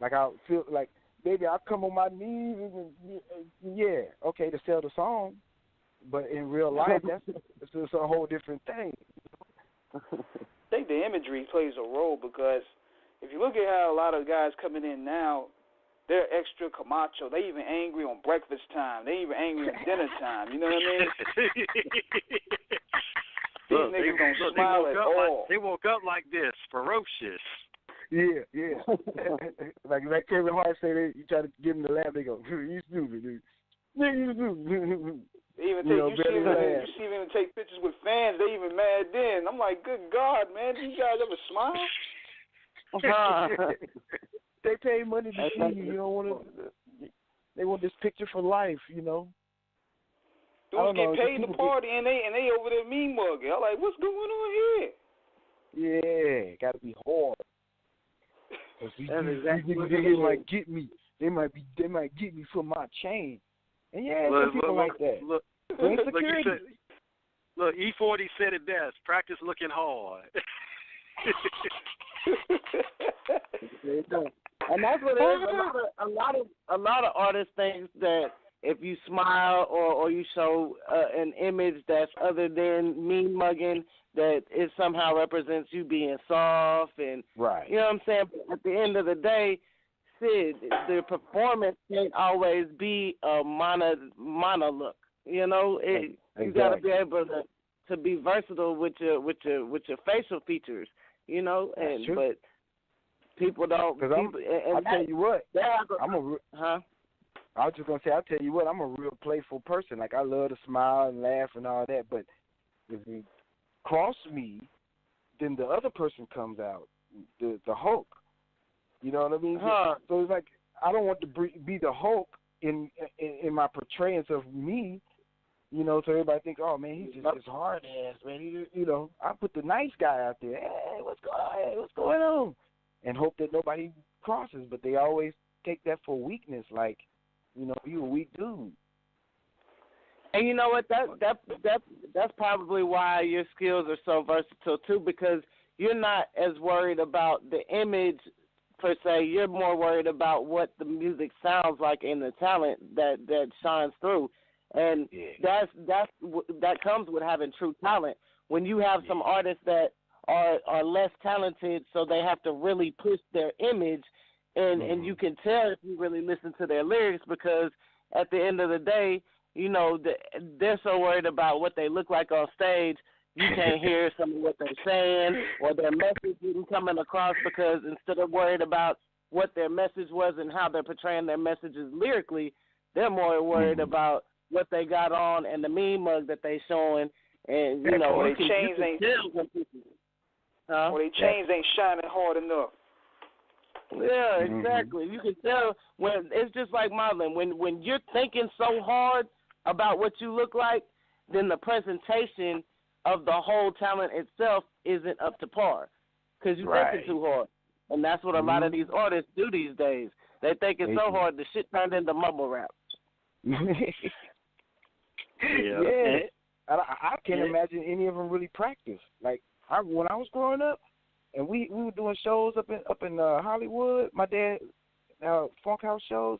Like I feel like, baby, I come on my knees and yeah, okay, to sell the song, but in real life, it's a whole different thing. I think the imagery plays a role, because if you look at how a lot of guys coming in now, they're extra Camacho. They even angry on breakfast time. They even angry on dinner time. You know what I mean? These niggas don't smile at all. They woke up like this, ferocious. Yeah. like Kevin Hart say, you try to give them the laugh, they go, you stupid, dude. You stupid. They even you see them take pictures with fans. They even mad then. I'm like, good God, man, do you guys ever smile? They pay money to see you. You don't want to. They want this picture for life, you know. Dudes get paid to party and they over there mean mugging. I'm like, what's going on here? Yeah, gotta be hard. These niggas, they might get me. They might get me for my chain. And yeah, people like that. Look, E40 said it best. Practice looking hard. And that's what it is. A lot of artists think that if you smile or you show an image that's other than mean mugging, that it somehow represents you being soft and you know what I'm saying. But at the end of the day, Sid, the performance can't always be a mono look. You know, you got to be able to be versatile with your facial features. You know, but people don't. I'll tell you what. I was just gonna say, I'll tell you what. I'm a real playful person. Like I love to smile and laugh and all that. But if you cross me, then the other person comes out, the Hulk. You know what I mean? So it's like I don't want to be the Hulk in my portrayance of me. You know, so everybody thinks, oh man, he's just this hard ass man. You know, I put the nice guy out there. Hey, what's going on? And hope that nobody crosses. But they always take that for weakness. Like, you know, you a weak dude. And you know what? That's probably why your skills are so versatile too, because you're not as worried about the image per se. You're more worried about what the music sounds like and the talent that shines through. And that comes with having true talent. When you have some artists that are less talented, so they have to really push their image, and you can tell if you really listen to their lyrics, because at the end of the day, you know, they're so worried about what they look like on stage, you can't hear some of what they're saying, or their message isn't coming across, because instead of worried about what their message was and how they're portraying their messages lyrically, they're more worried about what they got on and the mean mug that they showing, and you know, or their chains ain't shining hard enough. Yeah, exactly. You can tell when it's just like modeling. When you're thinking so hard about what you look like, then the presentation of the whole talent itself isn't up to par, because you're thinking too hard, and that's what a lot of these artists do these days. They thinking so hard, the shit turned into mumble rap. I can't imagine any of them really practice. Like when I was growing up, and we were doing shows up in Hollywood. My dad funk house shows,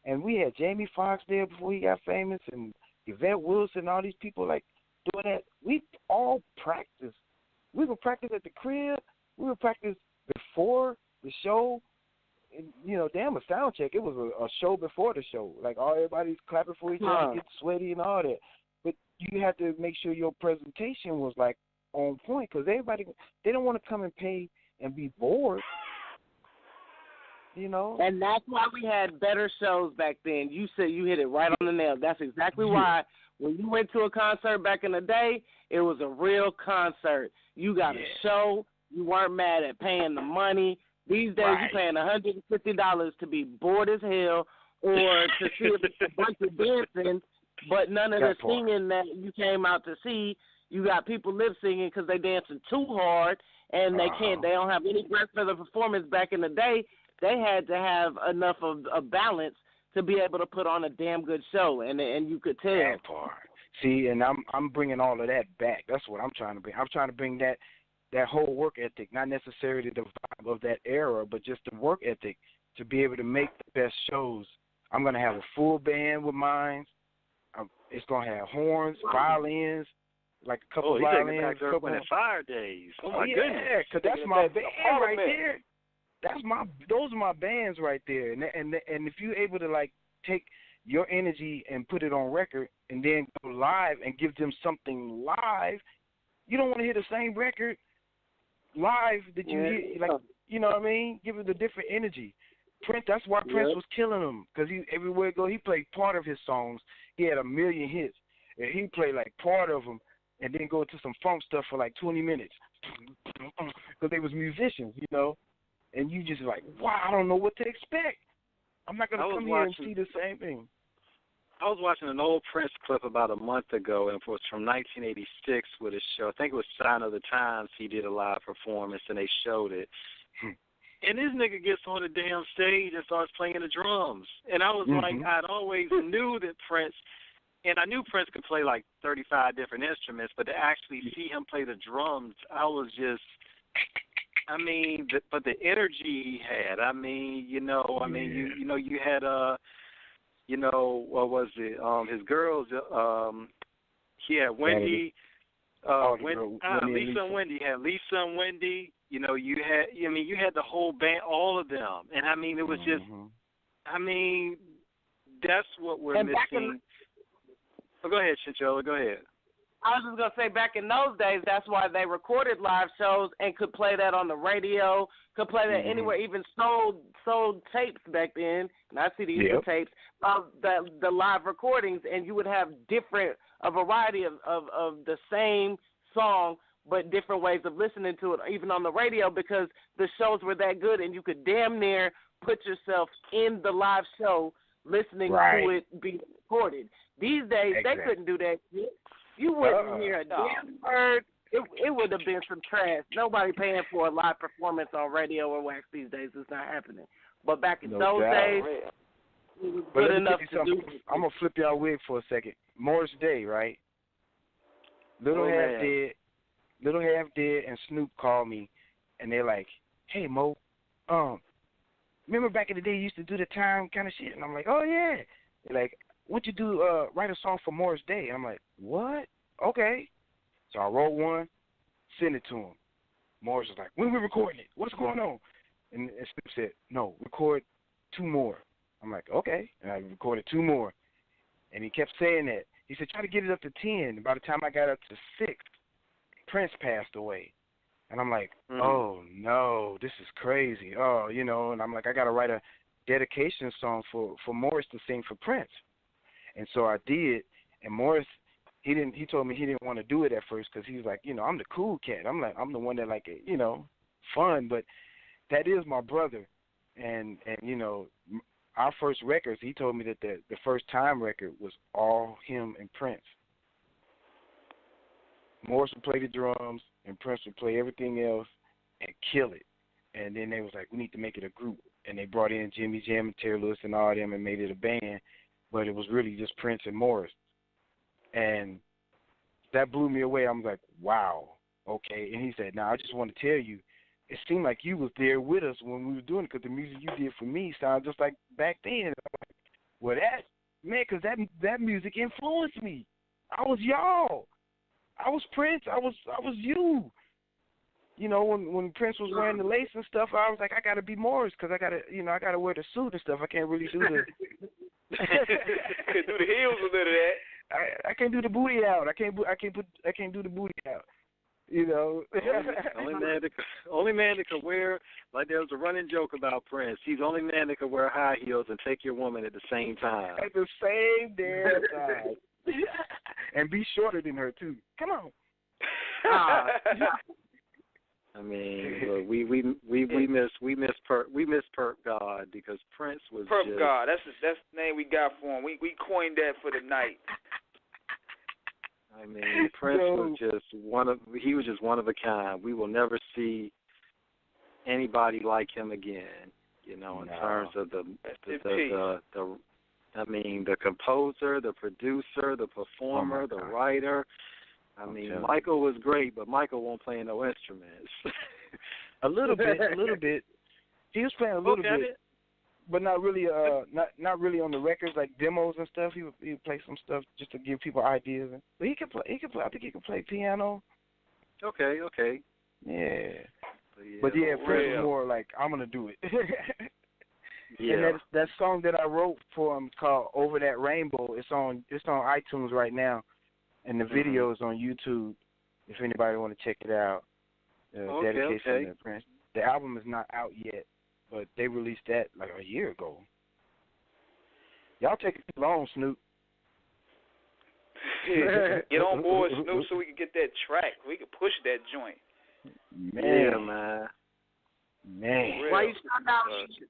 and we had Jamie Foxx there before he got famous, and Yvette Wilson, all these people like doing that. We all practiced. We would practice at the crib. We would practice before the show. And, you know, a sound check. It was a show before the show. Like everybody's clapping for each other, getting sweaty and all that. but you have to make sure your presentation was like on point, because everybody, they don't want to come and pay and be bored. You know? And that's why we had better shows back then. You said you hit it right on the nail. That's exactly why when you went to a concert back in the day, it was a real concert. You got a show. You weren't mad at paying the money. These days you're paying $150 to be bored as hell or to see a bunch of dancing, but none of the singing that you came out to see. You got people lip singing because they dancing too hard and they don't have any breath for the performance. Back in the day, they had to have enough of a balance to be able to put on a damn good show, and you could tell. That part. See, and I'm bringing all of that back. That's what I'm trying to bring. I'm trying to bring that whole work ethic, not necessarily the vibe of that era, but just the work ethic to be able to make the best shows. I'm going to have a full band with mine. It's going to have horns, violins, like a couple of violins. Back there when the fire days. Oh my goodness. Yeah, because that's my band right there. Those are my bands right there, and if you're able to like take your energy and put it on record, and then go live and give them something live, you don't want to hear the same record live that you hear, like, you know what I mean? Give it a different energy. Prince, that's why Prince was killing him, because he everywhere he go, he played part of his songs. He had 1 million hits, and he played like part of them, and then go to some funk stuff for like 20 minutes, because they was musicians, you know. And you just like, wow, I don't know what to expect. I'm not going to come here and see the same thing. I was watching an old Prince clip about a month ago, and it was from 1986 with his show. I think it was Sign of the Times. He did a live performance, and they showed it. And this nigga gets on the damn stage and starts playing the drums. And I was like, I'd always knew that Prince, and I knew Prince could play like 35 different instruments, but to actually see him play the drums, I was just... I mean, but the energy he had. I mean, you had what was it? His girls. He had Wendy. Lisa and Wendy. He had Lisa and Wendy. You know, you had the whole band, all of them, and I mean, it was just. I mean, that's what we're missing. Go ahead, Chinchilla. Go ahead. I was just going to say, back in those days, that's why they recorded live shows and could play that on the radio, could play that anywhere, even sold tapes back then, not CDs, but tapes, of the live recordings, and you would have a variety of the same song, but different ways of listening to it, even on the radio, because the shows were that good, and you could damn near put yourself in the live show listening to it be recorded. These days, they couldn't do that shit. You wouldn't hear a damn word. It would have been some trash. Nobody paying for a live performance on radio or wax these days. It's not happening. But back in those days, it was good enough to do. I'm going to flip y'all wig for a second. Morris Day, right? Little Half Dead and Snoop called me, and they're like, hey, Mo, remember back in the day you used to do the time kind of shit? And I'm like, oh, yeah. They're like, what'd you do, write a song for Morris Day? And I'm like, what? Okay. So I wrote one, sent it to him. Morris was like, when we recording it? What's going on? And Snoop said, no, record 2 more. I'm like, okay. And I recorded 2 more. And he kept saying that. He said, try to get it up to 10. By the time I got up to 6, Prince passed away. And I'm like, oh, no, this is crazy. Oh, you know, and I'm like, I got to write a dedication song for Morris to sing for Prince. And so I did, and Morris, he told me he didn't want to do it at first because he was like, you know, I'm the cool cat. I'm the one that like, you know, fun, but that is my brother. And you know, our first records, he told me that the first time record was all him and Prince. Morris would play the drums, and Prince would play everything else and kill it. And then they was like, we need to make it a group. And they brought in Jimmy Jam and Terry Lewis and all them and made it a band. But it was really just Prince and Morris. And that blew me away. I was like, wow, okay. And he said, now I just want to tell you, it seemed like you was there with us when we were doing it because the music you did for me sounded just like back then. Like, well, because that music influenced me. I was y'all. I was Prince. I was you. You know, when Prince was wearing the lace and stuff, I was like, I got to be Morris because I got to wear the suit and stuff. I can't really do the... Could do the heels a little of that. I can't do the booty out. I can't do the booty out. You know. only man that could wear, like there was a running joke about Prince. He's the only man that could wear high heels and take your woman at the same time. At the same damn time. And be shorter than her too. Come on. I mean, look, we miss Perp God because Prince was Perp just, God. That's the name we got for him. We coined that for the night. I mean, Prince was just one of a kind. We will never see anybody like him again. You know, in terms of the composer, the producer, the performer, the writer. I mean, Michael was great, but Michael won't play no instruments. a little bit. He was playing a little bit, but not really. Not really on the records, like demos and stuff. He would play some stuff just to give people ideas. But he could play. I think he could play piano. Okay. Yeah. But Prince was more like, I'm gonna do it. And that song that I wrote for him called "Over That Rainbow." It's on iTunes right now. And the video is on YouTube if anybody want to check it out. Dedication to Prince. The album is not out yet, but they released that like a year ago. Y'all take it too long, Snoop. Get on board, Snoop, so we can get that track. We can push that joint. Man. While you shout out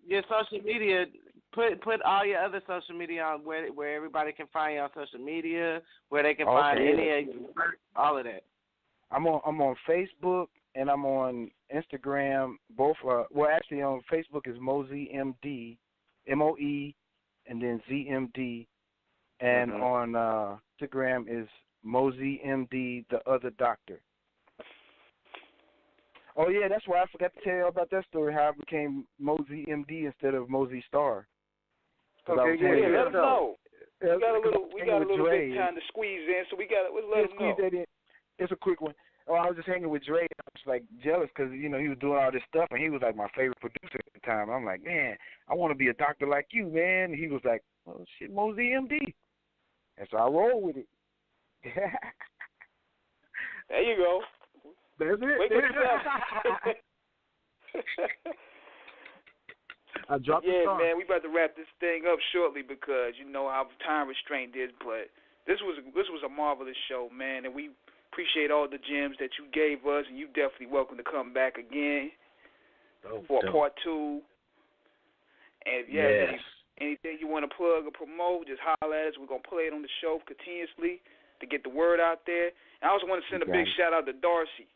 your social media, put all your other social media on where everybody can find you on social media, where they can find any of your work, all of that. I'm on Facebook and I'm on Instagram. Both actually on Facebook is Moe Z MD, MOE, and then ZMD, and on Instagram is Moe Z MD, the other doctor. Oh yeah, that's why I forgot to tell you about that story. How I became Moe Z MD instead of Moe Z Star. Okay, let us know. We got a little bit of time to squeeze in, so let's let us know. That in. It's a quick one. Oh, I was just hanging with Dre. I was like jealous because he was doing all this stuff, and he was like my favorite producer at the time. I'm like, man, I want to be a doctor like you, man. And he was like, oh shit, Moe Z MD. And so I rolled with it. There you go. That's it. Wake up. I dropped the song. Man, we about to wrap this thing up shortly because you know how time restraint is. But this was a marvelous show, man, and we appreciate all the gems that you gave us, and you definitely welcome to come back again for part 2. And if you have anything you want to plug or promote, just holler at us. We're gonna play it on the show continuously to get the word out there. And I also want to send a big shout out to Darcy.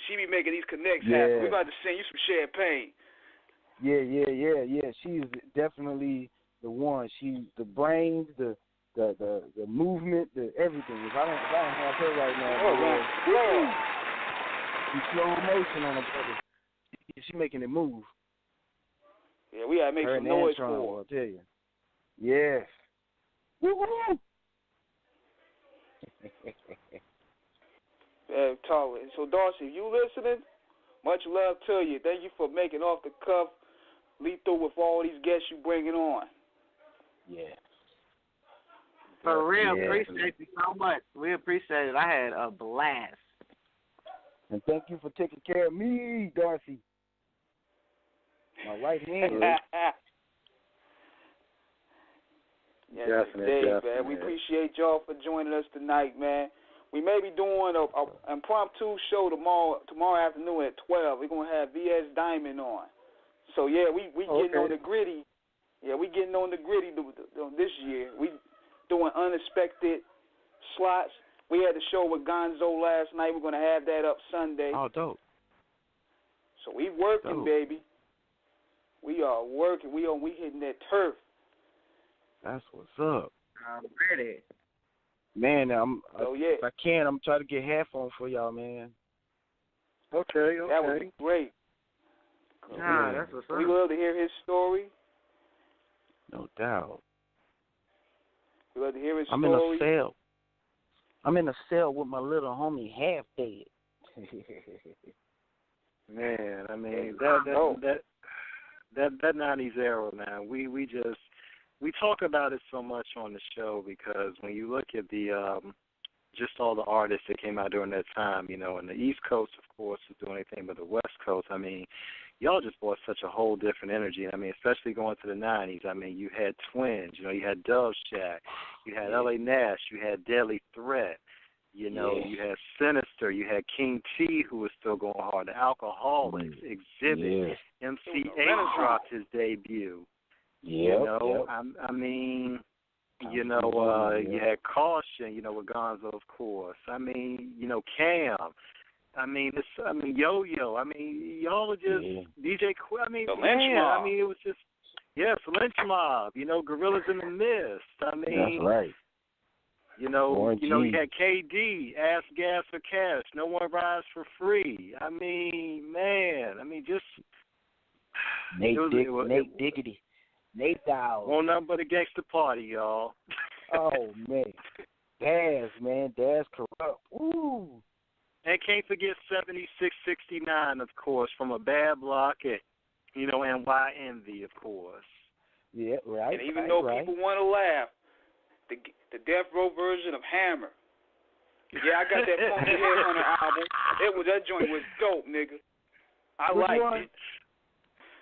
She be making these connects happen. We're about to send you some champagne. Yeah. She's definitely the one. She's the brains, the movement, the everything. If I don't have her right now, she's slow motion on her brother. She's making it move. Yeah, we gotta make her some noise for her. her. I'll tell you. Yes. Woo-hoo! So Darcy, if you listening, much love to you. Thank you for making off the cuff lethal with all these guests you bringing on. Yeah. For real, appreciate you so much. We appreciate it. I had a blast. And thank you for taking care of me, Darcy. My right hand. Definitely, man. We appreciate y'all for joining us tonight, man. We may be doing an impromptu show tomorrow afternoon at 12. We're gonna have VS Diamond on. So yeah, we getting on the gritty. Yeah, we getting on the gritty this year. We doing unexpected slots. We had the show with Gonzo last night. We're gonna have that up Sunday. Oh, dope. So we working, baby. We are working. We hitting that turf. That's what's up. I'm ready. Man, if I can, I'm trying to get headphones for y'all, man. Okay. That would be great. That's what's up. We love to hear his story. No doubt. We love to hear his story. I'm in a cell with my little homie half dead. Man, I mean that 90s era, man. We just we talk about it so much on the show because when you look at the just all the artists that came out during that time, you know, and the East Coast, of course, was doing anything but the West Coast. I mean, y'all just brought such a whole different energy. I mean, especially going to the 90s. I mean, you had Twins, you know, you had Dove Shack, you had L.A. Nash, you had Deadly Threat, you know, you had Sinister, you had King T, who was still going hard, the Alcoholics, Exhibit, MC8 dropped his debut. You know, I mean, you know, you had Caution, you know, with Gonzo, of course. I mean, you know, Cam. I mean, Yo-Yo. I mean, y'all were just DJ. I mean, I mean, it was just Lynch Mob. You know, Gorillas in the Mist. I mean, that's right. You know, you had KD, Ask Gas for Cash, No One Rides for Free. I mean, man, I mean, just Nate Diggity. Nate Dowd. Won't nothing but a gangster party, y'all. Oh, man. Daz, man. Daz Corrupt. Ooh. And can't forget 7669, of course, from a bad block at, you know, NY Envy, of course. Yeah, right. And even though people want to laugh, the Death Row version of Hammer. Yeah, I got that Funky Headhunter album. That joint was dope, nigga. I liked it.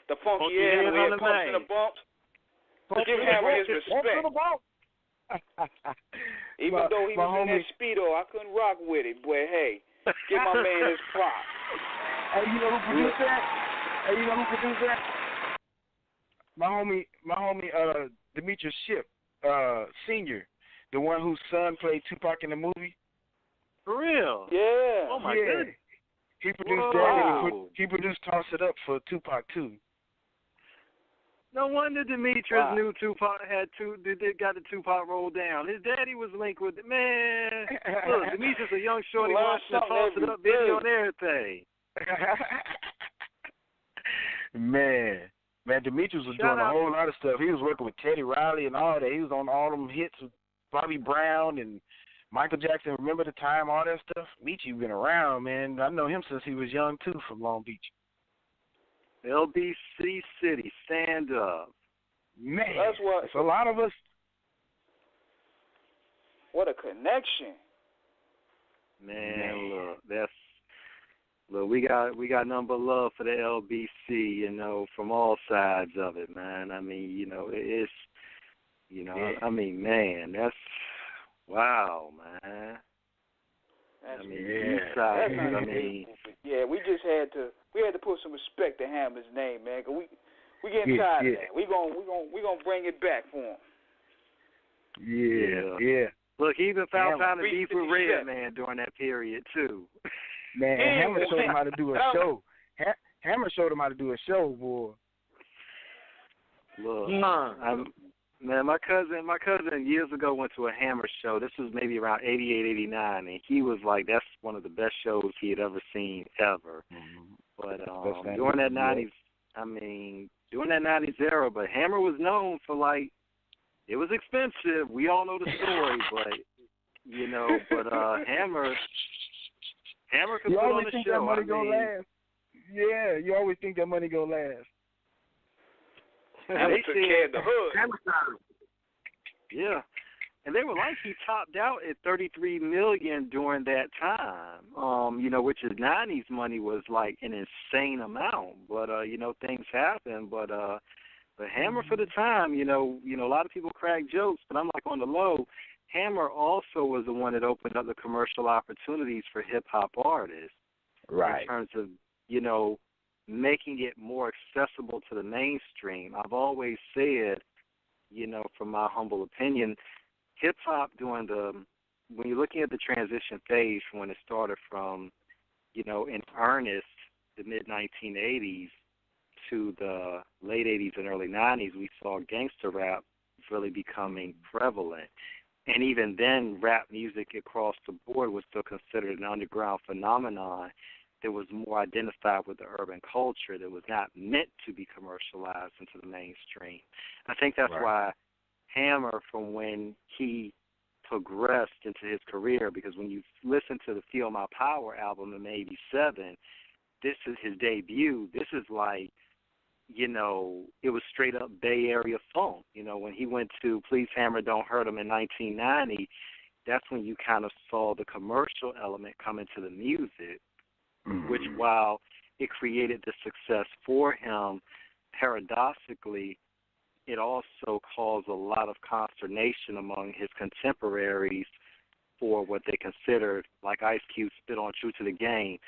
The Funky Headhunter, Pumps and the Bumps. Give Hammer his respect. Even though he was in that Speedo, I couldn't rock with it. But hey, give my man his props. Hey, you know who produced that? My homie, Demetrius Shipp, Senior, the one whose son played Tupac in the movie. For real? Yeah. Oh my goodness. He produced that, and he produced Toss It Up for Tupac too. No wonder Demetrius knew Tupac got the Tupac roll down. His daddy was linked with it. Man, look, Demetrius a young shorty watching the Toss It Up video and everything. Man, Demetrius was doing a whole lot of stuff. He was working with Teddy Riley and all that. He was on all them hits with Bobby Brown and Michael Jackson. Remember the time, all that stuff? Michi been around, man. I know him since he was young too, from Long Beach. LBC City, stand up. Man, that's what. It's a lot of us. What a connection. Man, look, we got nothing but love for the LBC, you know, from all sides of it, man. I mean, you know, it's, you know, I mean, man, that's, wow, man. That's, I mean, I mean, yeah, we had to put some respect to Hammer's name, man. Cause we getting tired of that. We gonna bring it back for him. Yeah. Look, he even found time to beef with Redman during that period too. Man, Hammer showed him how to do a show. Hammer showed him how to do a show, boy. Look, man, my cousin years ago went to a Hammer show. This was maybe around 88, 89, and he was like, that's one of the best shows he had ever seen, ever. Mm-hmm. But during that 90s, during that 90s era, but Hammer was known for, like, it was expensive. We all know the story, but, you know, Hammer could put on the show. That money gonna last. Yeah, you always think that money gonna last. Hammer took care of the hood. Yeah. And they were like he topped out at $33 million during that time. You know, which is 90s money was like an insane amount. But you know, things happen. But Hammer for the time, you know, a lot of people crack jokes, but I'm like on the low. Hammer also was the one that opened up the commercial opportunities for hip hop artists. Right. In terms of, you know, making it more accessible to the mainstream. I've always said, you know, from my humble opinion, hip-hop when you're looking at the transition phase from when it started from, you know, in earnest, the mid-1980s to the late 80s and early 90s, we saw gangster rap really becoming prevalent. And even then, rap music across the board was still considered an underground phenomenon that was more identified with the urban culture, that was not meant to be commercialized into the mainstream. I think that's why Hammer, from when he progressed into his career, because when you listen to the Feel My Power album in '87, this is his debut. This is like it was straight up Bay Area funk. When he went to Please Hammer Don't Hurt Him in 1990, that's when you kind of saw the commercial element come into the music, which while it created the success for him, paradoxically, it also caused a lot of consternation among his contemporaries for what they considered, like Ice Cube spit on True to the Game.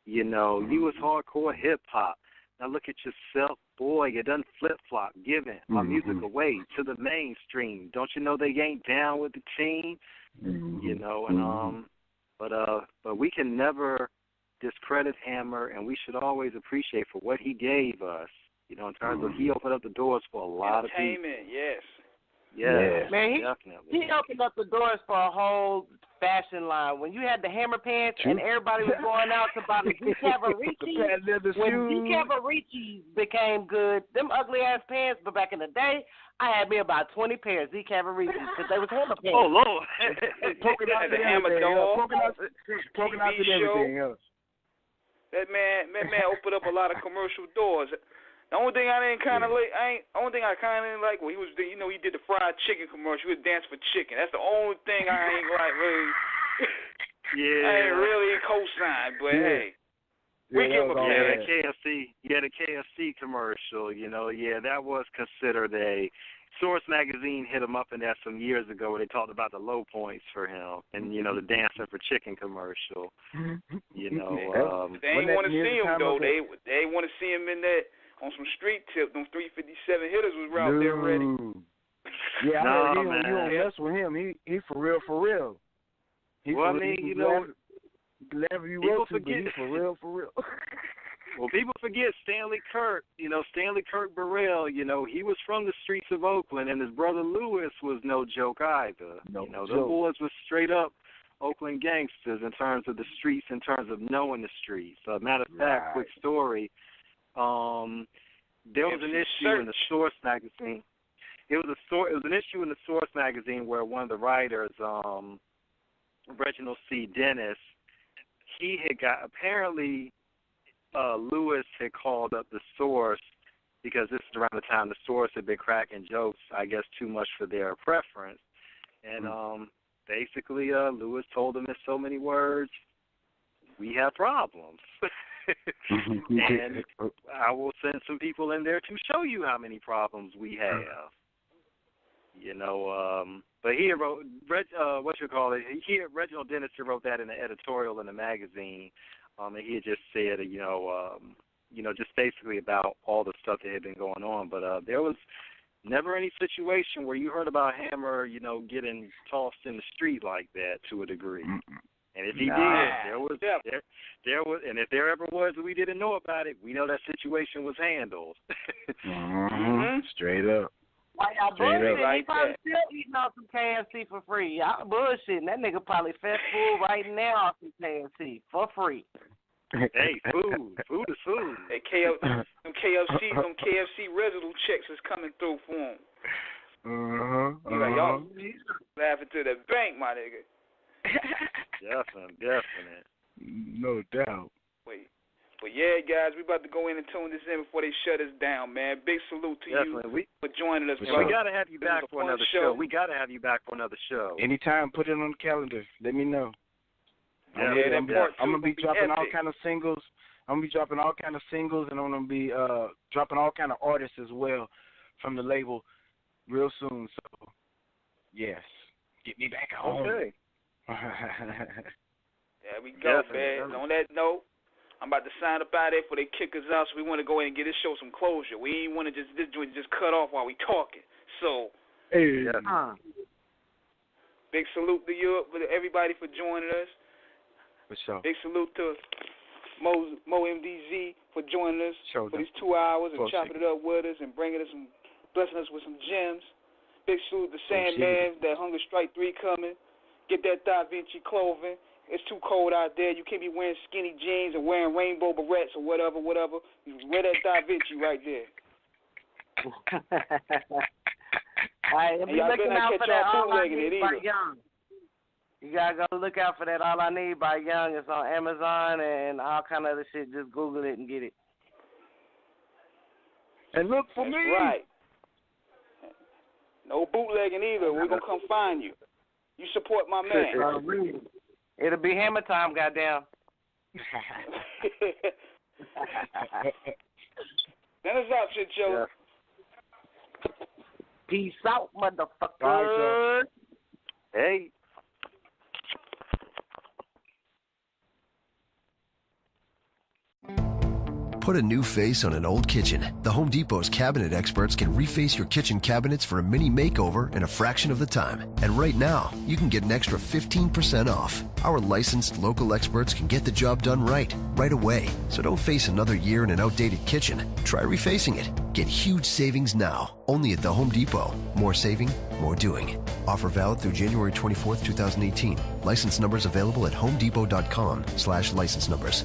You was hardcore hip-hop. Now look at yourself, boy, you done flip-flop, giving our music away to the mainstream. Don't you know they ain't down with the team? But we can never discredit Hammer, and we should always appreciate for what he gave us. In terms of he opened up the doors for a lot of people. Entertainment, yes. Yeah, man, definitely. He opened up the doors for a whole fashion line. When you had the Hammer pants and everybody was going out to buy the Cavaricis, when Cavaricis became good, them ugly ass pants. But back in the day, I had me about 20 pairs of Cavaricis because they was Hammer pants. Oh Lord, poking out the Hammer dog, poking out to everything else. That man opened up a lot of commercial doors. The only thing I didn't kind of like, well, he was, he did the fried chicken commercial. He would dance for chicken. That's the only thing I ain't like really. I ain't really co-signed, but hey, we give him a pass. The KFC commercial. That was considered a. Source Magazine hit him up in that some years ago where they talked about the low points for him and, the dancing for chicken commercial. They ain't want to see him, though. They want to see him in that. On some street tip, them 357 hitters was out there ready. Yeah, I heard you don't mess with him. He for real. Glad you wrote to, but he for real. Well, people forget Stanley Kirk. Stanley Kirk Burrell. He was from the streets of Oakland, and his brother Lewis was no joke either. Those boys were straight up Oakland gangsters in terms of the streets, in terms of knowing the streets. Matter of fact, quick story. There was an issue in the Source magazine. It was an issue in the Source magazine where one of the writers, Reginald C. Dennis, he had got apparently Lewis had called up the Source because this is around the time the Source had been cracking jokes, I guess, too much for their preference, and basically Lewis told him in so many words, "We have problems." And I will send some people in there to show you how many problems we have. But he wrote, Reginald Dennis wrote that in an editorial in the magazine, and he had just said, just basically about all the stuff that had been going on. But there was never any situation where you heard about Hammer, getting tossed in the street like that to a degree. And if he did, there was, and if there ever was, we didn't know about it. We know that situation was handled. Straight up. Why y'all bullshitting? He probably still eating off some KFC for free. Y'all bullshitting. That nigga probably fast food right now off some KFC for free. Hey, food is food. Hey, them KFC residue checks is coming through for him. Y'all laughing to the bank, my nigga. Definite. No doubt. Wait. But yeah, guys, we about to go in and tune this in before they shut us down, man. Big salute to you for joining us. We got to have you back for another show. We got to have you back for another show. Anytime, put it on the calendar. Let me know. I'm gonna be dropping all kind of singles. And I'm gonna be dropping all kind of artists as well from the label real soon. So, yes, get me back home. Okay. There we go, man. On that note, I'm about to sign up out there before they kick us out. So we want to go in and get this show some closure. We ain't want to just cut off while we talking. So, big salute to you, everybody for joining us. For sure. Big salute to Moe MD for joining us for these 2 hours and chopping it up with us and blessing us with some gems. Big salute to Sandman, that Hunger Strike 3 coming. Get that Da Vinci clothing. It's too cold out there. You can't be wearing skinny jeans and wearing rainbow barrettes or whatever. You wear that Da Vinci right there. All right, be looking out for that All I Need by Young. You gotta go look out for that All I Need by Young. It's on Amazon and all kind of other shit. Just Google it and get it. And look for That's me. right. No bootlegging either. We're going to come find you. You support my man. It'll be hammer time, goddamn. Then it's out, shit, Joe. Yeah. Peace out, motherfucker. Right, hey. Put a new face on an old kitchen. The Home Depot's cabinet experts can reface your kitchen cabinets for a mini makeover in a fraction of the time. And right now, you can get an extra 15% off. Our licensed local experts can get the job done right away. So don't face another year in an outdated kitchen. Try refacing it. Get huge savings now, only at the Home Depot. More saving, more doing. Offer valid through January 24th, 2018. License numbers available at homedepot.com/license numbers.